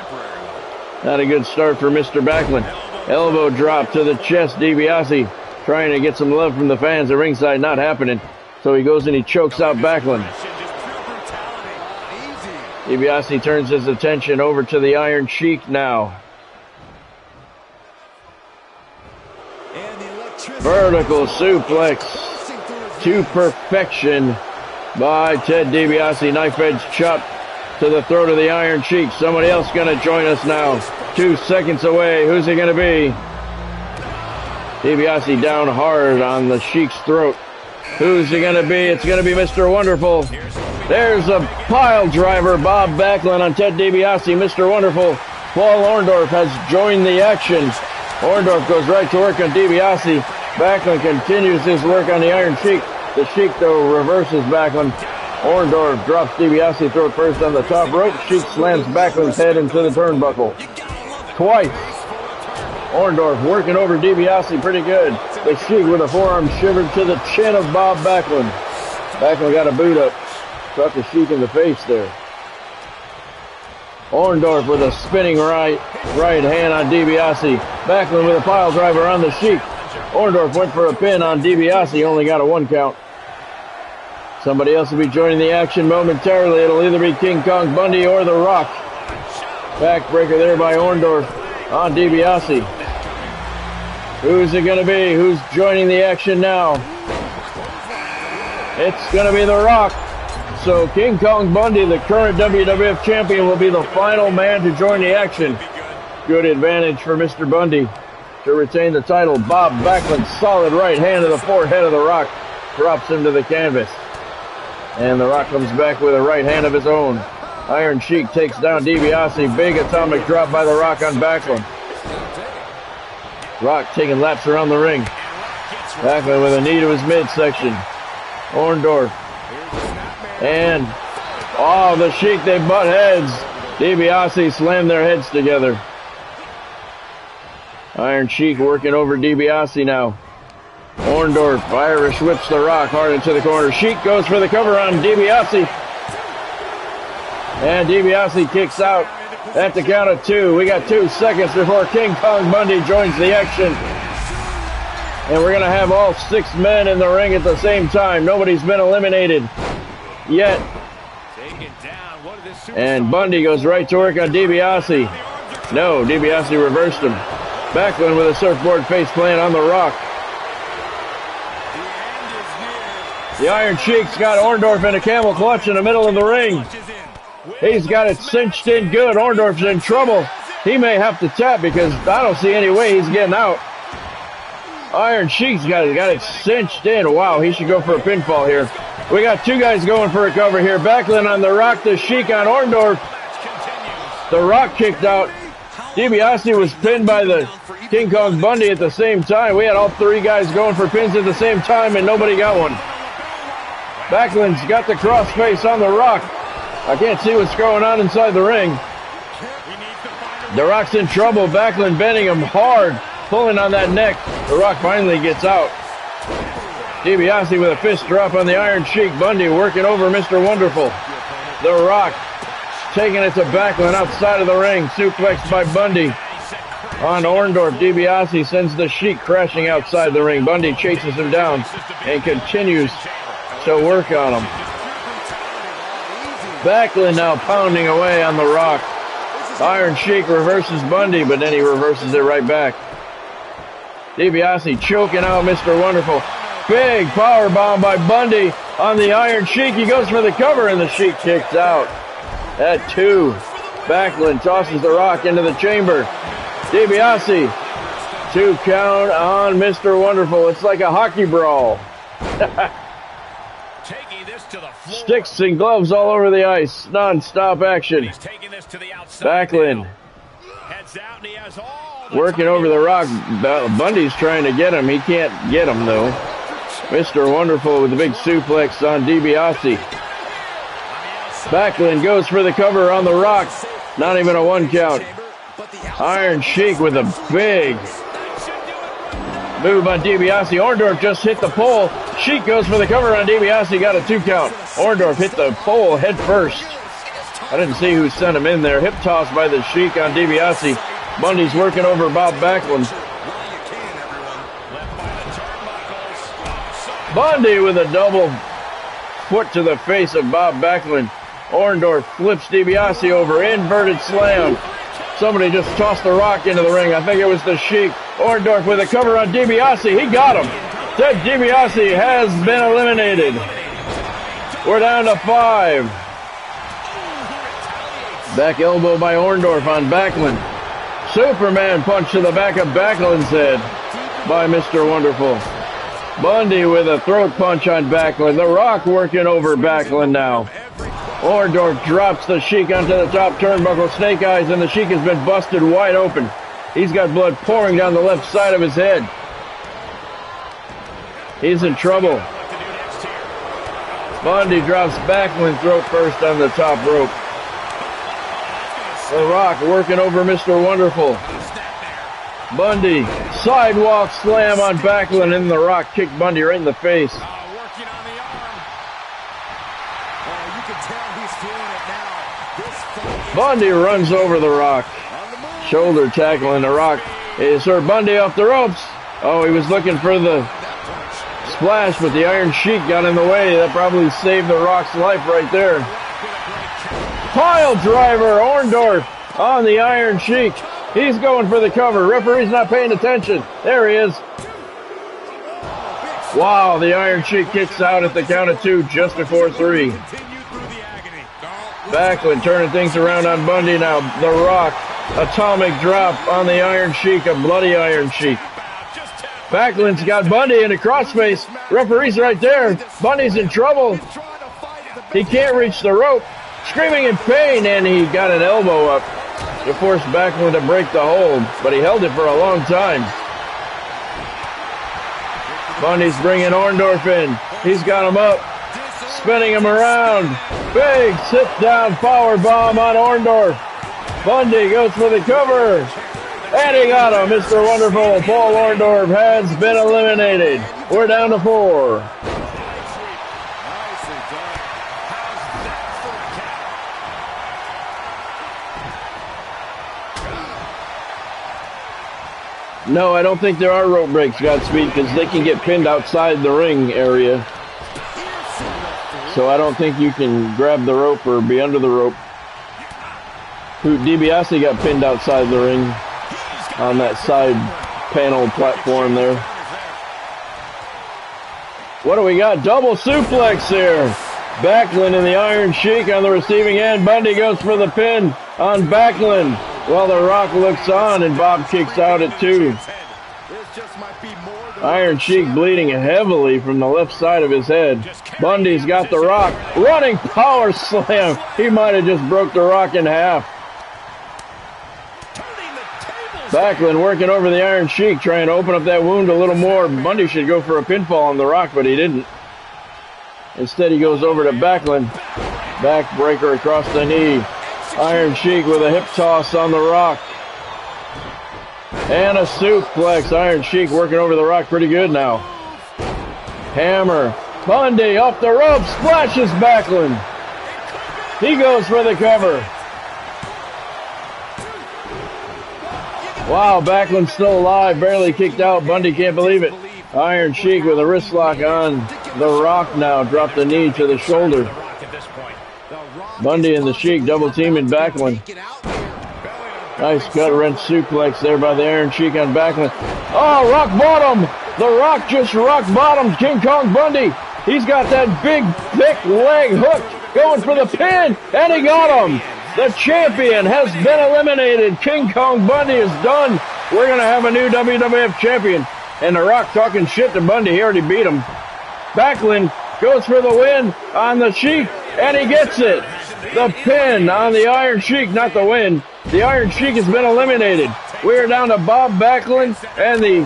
Not a good start for Mr. Backlund. Elbow drop to the chest. DiBiase trying to get some love from the fans at ringside, not happening. So he goes and he chokes out Backlund. DiBiase turns his attention over to the Iron Sheik now. Vertical suplex to perfection by Ted DiBiase. Knife edge chop to the throat of the Iron Sheik. Somebody else going to join us now. 2 seconds away. Who's it going to be? DiBiase down hard on the Sheik's throat. Who's it going to be? It's going to be Mr. Wonderful. There's a pile driver. Bob Backlund on Ted DiBiase. Mr. Wonderful. Paul Orndorff has joined the action. Orndorff goes right to work on DiBiase. Backlund continues his work on the Iron Sheik. The Sheik, though, reverses Backlund. Orndorff drops DiBiase throat first on the top rope. Sheik slams Backlund's head into the turnbuckle. Twice. Orndorff working over DiBiase pretty good. The Sheik with a forearm shivered to the chin of Bob Backlund. Backlund got a boot up. Struck the Sheik in the face there. Orndorff with a spinning right hand on DiBiase. Backlund with a pile driver on the Sheik. Orndorff went for a pin on DiBiase, only got a 1 count. Somebody else will be joining the action momentarily. It'll either be King Kong Bundy or The Rock. Backbreaker there by Orndorff on DiBiase. Who's it going to be? Who's joining the action now? It's going to be The Rock. So King Kong Bundy, the current WWF champion, will be the final man to join the action. Good advantage for Mr. Bundy to retain the title. Bob Backlund, solid right hand to the forehead of The Rock, drops him to the canvas. And The Rock comes back with a right hand of his own. Iron Sheik takes down DiBiase. Big atomic drop by The Rock on Backlund. Rock taking laps around the ring. Backlund with a knee to his midsection. Orndorff. And, oh, the Sheik, they butt heads. DiBiase slammed their heads together. Iron Sheik working over DiBiase now. Orndorff, Irish whips The Rock hard into the corner. Sheik goes for the cover on DiBiase. And DiBiase kicks out at the count of 2. We got 2 seconds before King Kong Bundy joins the action. And we're going to have all 6 men in the ring at the same time. Nobody's been eliminated yet. And Bundy goes right to work on DiBiase. No, DiBiase reversed him. Backlund with a surfboard face plant on The Rock. The Iron Sheik's got Orndorff in a camel clutch in the middle of the ring. He's got it cinched in good. Orndorff's in trouble. He may have to tap because I don't see any way he's getting out. Iron Sheik's got it cinched in. Wow, he should go for a pinfall here. We got 2 guys going for a cover here. Backlund on The Rock, the Sheik on Orndorff. The Rock kicked out. DiBiase was pinned by the King Kong Bundy at the same time. We had all 3 guys going for pins at the same time, and nobody got one. Backlund's got the crossface on The Rock. I can't see what's going on inside the ring. The Rock's in trouble. Backlund bending him hard, pulling on that neck. The Rock finally gets out. DiBiase with a fist drop on the Iron Sheik. Bundy working over Mr. Wonderful. The Rock taking it to Backlund outside of the ring. Suplexed by Bundy on Orndorff. DiBiase sends the Sheik crashing outside the ring. Bundy chases him down and continues to work on him. Backlund now pounding away on The Rock. Iron Sheik reverses Bundy, but then he reverses it right back. DiBiase choking out Mr. Wonderful. Big power bomb by Bundy on the Iron Sheik. He goes for the cover, and the Sheik kicks out. At 2, Backlund tosses The Rock into the chamber. DiBiase, 2 count on Mr. Wonderful. It's like a hockey brawl. Sticks and gloves all over the ice. Non-stop action. Backlund working over The Rock. Bundy's trying to get him. He can't get him, though. Mr. Wonderful with a big suplex on DiBiase. Backlund goes for the cover on The Rock. Not even a 1 count. Iron Sheik with a big move on DiBiase. Orndorff just hit the pole. Sheik goes for the cover on DiBiase. Got a 2 count. Orndorff hit the pole head first. I didn't see who sent him in there. Hip toss by the Sheik on DiBiase. Bundy's working over Bob Backlund. Bundy with a double foot to the face of Bob Backlund. Orndorff flips DiBiase over. Inverted slam. Somebody just tossed The Rock into the ring. I think it was the Sheik. Orndorff with a cover on DiBiase. He got him. Ted DiBiase has been eliminated. We're down to 5. Back elbow by Orndorff on Backlund. Superman punch to the back of Backlund's head by Mr. Wonderful. Bundy with a throat punch on Backlund. The Rock working over Backlund now. Orndorff drops the Sheik onto the top turnbuckle. Snake eyes, and the Sheik has been busted wide open. He's got blood pouring down the left side of his head. He's in trouble. Bundy drops Backlund throat first on the top rope. The Rock working over Mr. Wonderful. Bundy, sidewalk slam on Backlund, and The Rock kicked Bundy right in the face. Bundy runs over The Rock. Shoulder tackling The Rock. Is Sir Bundy off the ropes. Oh, he was looking for the splash, but the Iron Sheik got in the way. That probably saved The Rock's life right there. Pile driver, Orndorff on the Iron Sheik. He's going for the cover. Referee's not paying attention. There he is. Wow, the Iron Sheik kicks out at the count of 2 just before 3. Backlund turning things around on Bundy now. The Rock, atomic drop on the Iron Sheik, a bloody Iron Sheik. Backlund's got Bundy in a crossface. Referee's right there. Bundy's in trouble. He can't reach the rope. Screaming in pain, and he got an elbow up to force Backlund to break the hold, but he held it for a long time. Bundy's bringing Orndorff in. He's got him up, spinning him around. Big sit-down power bomb on Orndorff. Bundy goes for the cover, and he got him. Mr. Wonderful Paul Orndorff has been eliminated. We're down to 4. No, I don't think there are rope breaks, Godspeed, because they can get pinned outside the ring area. So I don't think you can grab the rope or be under the rope. DiBiase got pinned outside the ring on that side panel platform there. What do we got? Double suplex here. Backlund and the Iron Sheik on the receiving end. Bundy goes for the pin on Backlund. Well, the Rock looks on, and Bob kicks out at 2. Iron Sheik bleeding heavily from the left side of his head. Bundy's got the Rock. Running power slam. He might have just broke the Rock in half. Backlund working over the Iron Sheik, trying to open up that wound a little more. Bundy should go for a pinfall on the Rock, but he didn't. Instead, he goes over to Backlund. Backbreaker across the knee. Iron Sheik with a hip toss on the Rock. And a suplex. Iron Sheik working over the Rock pretty good now. Hammer. Bundy off the rope. Splashes Backlund. He goes for the cover. Wow, Backlund's still alive. Barely kicked out. Bundy can't believe it. Iron Sheik with a wrist lock on the Rock now. Dropped the knee to the shoulder. Bundy and the Sheik double teaming Backlund. Nice gut wrench suplex there by the Iron Sheik on Backlund. Oh, rock bottom! The Rock just rock bottomed King Kong Bundy. He's got that big, thick leg hooked, going for the pin, and he got him. The champion has been eliminated. King Kong Bundy is done. We're going to have a new WWF champion. And the Rock talking shit to Bundy. He already beat him. Backlund goes for the win on the Sheik, and he gets it. The pin on the Iron Sheik, not the win. The Iron Sheik has been eliminated. We are down to Bob Backlund and the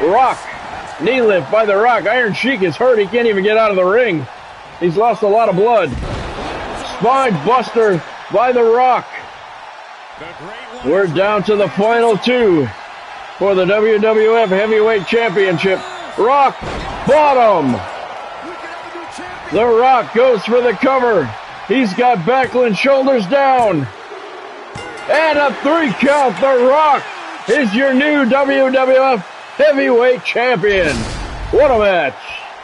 Rock. Knee lift by the Rock. Iron Sheik is hurt. He can't even get out of the ring. He's lost a lot of blood. Spine buster by the Rock. We're down to the final 2 for the WWF Heavyweight Championship. Rock bottom. The Rock goes for the cover. He's got Backlund shoulders down. And a 3 count. The Rock is your new WWF Heavyweight Champion. What a match.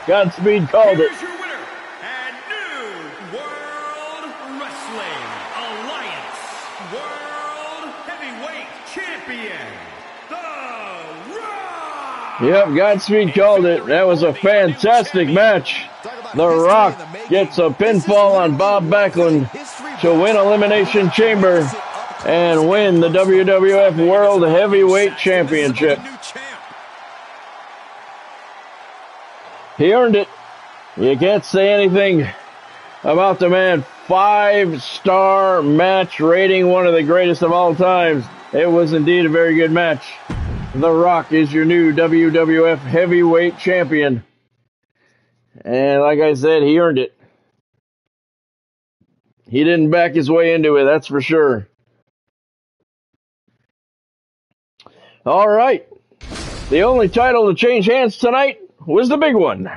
Godspeed called it. Here's your winner and new World Wrestling Alliance World Heavyweight Champion, The Rock. Yep, Godspeed called it. That was a fantastic match. The Rock gets a pinfall on Bob Backlund to win Elimination Chamber and win the WWF World Heavyweight Championship. He earned it. You can't say anything about the man. 5-star match rating, one of the greatest of all times. It was indeed a very good match. The Rock is your new WWF Heavyweight Champion. And like I said, he earned it. He didn't back his way into it, that's for sure. All right. The only title to change hands tonight was the big one.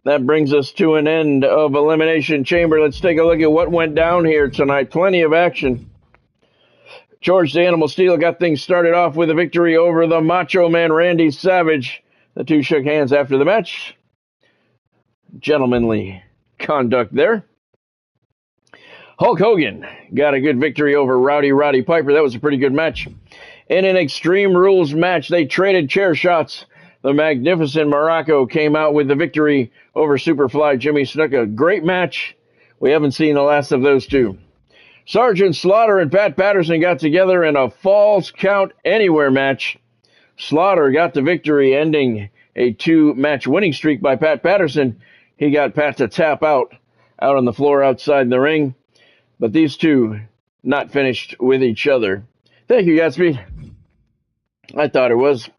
That brings us to an end of Elimination Chamber. Let's take a look at what went down here tonight. Plenty of action. George the Animal Steele got things started off with a victory over the Macho Man Randy Savage. The two shook hands after the match. Gentlemanly conduct there. Hulk Hogan got a good victory over Roddy Piper. That was a pretty good match. In an Extreme Rules match, they traded chair shots. The magnificent Muraco came out with the victory over Superfly Jimmy Snuke. A great match. We haven't seen the last of those two. Sergeant Slaughter and Pat Patterson got together in a Falls Count Anywhere match. Slaughter got the victory, ending a 2-match winning streak by Pat Patterson. He got Pat to tap out on the floor outside the ring. But these two not finished with each other. Thank you, Godspeed. I thought it was.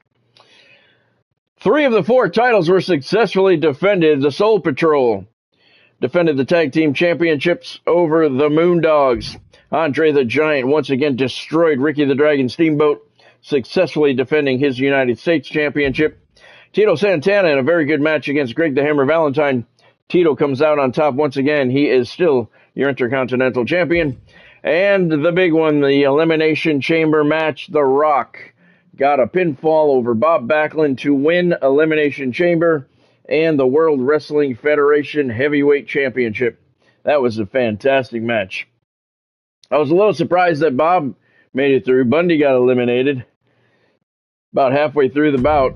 3 of the 4 titles were successfully defended. The Soul Patrol defended the Tag Team Championships over the Moondogs. Andre the Giant once again destroyed Ricky the Dragon Steamboat, successfully defending his United States Championship. Tito Santana in a very good match against Greg the Hammer Valentine. Tito comes out on top once again. He is still your Intercontinental Champion. And the big one, the Elimination Chamber match, The Rock got a pinfall over Bob Backlund to win Elimination Chamber and the World Wrestling Federation Heavyweight Championship. That was a fantastic match. I was a little surprised that Bob made it through. Bundy got eliminated about halfway through the bout.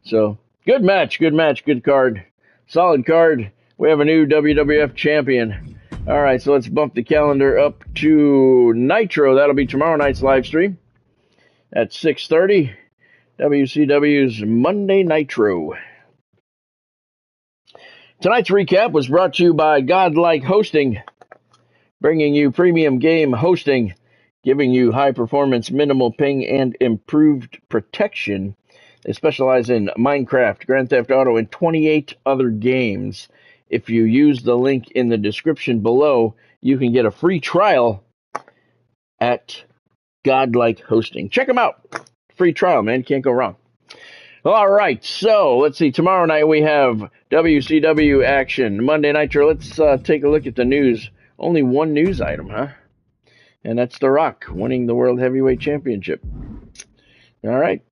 So, good match, good card. Solid card. We have a new WWF champion. All right, so let's bump the calendar up to Nitro. That'll be tomorrow night's live stream at 6:30. WCW's Monday Nitro. Tonight's recap was brought to you by Godlike Hosting, bringing you premium game hosting, giving you high performance, minimal ping, and improved protection. They specialize in Minecraft, Grand Theft Auto, and 28 other games. If you use the link in the description below, you can get a free trial at Godlike Hosting. Check them out. Free trial, man. Can't go wrong. All right, so let's see. Tomorrow night we have WCW action. Monday Nitro. Let's take a look at the news. Only one news item, huh? And that's The Rock winning the World Heavyweight Championship. All right.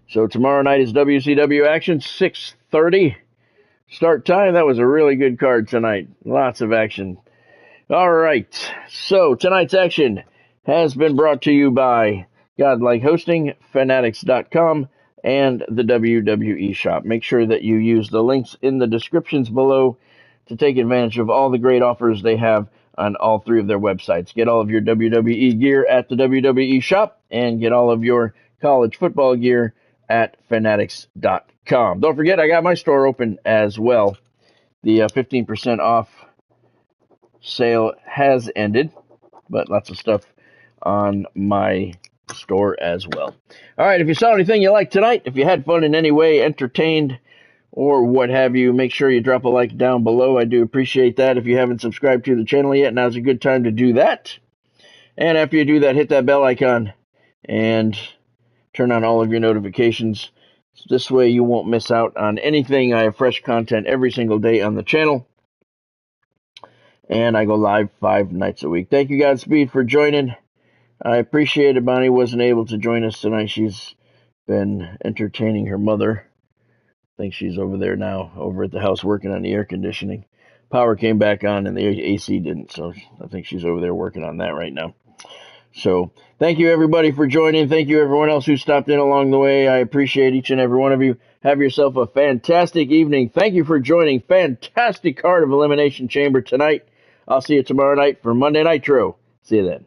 So tomorrow night is WCW action, 6:30 start time. That was a really good card tonight. Lots of action. All right. So tonight's action has been brought to you by Godlike Hosting, Fanatics.com, and the WWE Shop. Make sure that you use the links in the descriptions below to take advantage of all the great offers they have on all 3 of their websites. Get all of your WWE gear at the WWE Shop, and get all of your college football gear at Fanatics.com. Don't forget, I got my store open as well. The 15% off sale has ended, but lots of stuff on my store as well. All right, if you saw anything you liked tonight, if you had fun in any way, entertained, or what have you, make sure you drop a like down below. I do appreciate that. If you haven't subscribed to the channel yet, now's a good time to do that. And after you do that, hit that bell icon and turn on all of your notifications. This way you won't miss out on anything. I have fresh content every single day on the channel. And I go live 5 nights a week. Thank you, Godspeed, for joining. I appreciate it. Bonnie wasn't able to join us tonight. She's been entertaining her mother. I think she's over there now, over at the house working on the air conditioning. Power came back on and the AC didn't, so I think she's over there working on that right now. So, thank you everybody for joining. Thank you everyone else who stopped in along the way. I appreciate each and every one of you. Have yourself a fantastic evening. Thank you for joining. Fantastic card of Elimination Chamber tonight. I'll see you tomorrow night for Monday Nitro. See you then.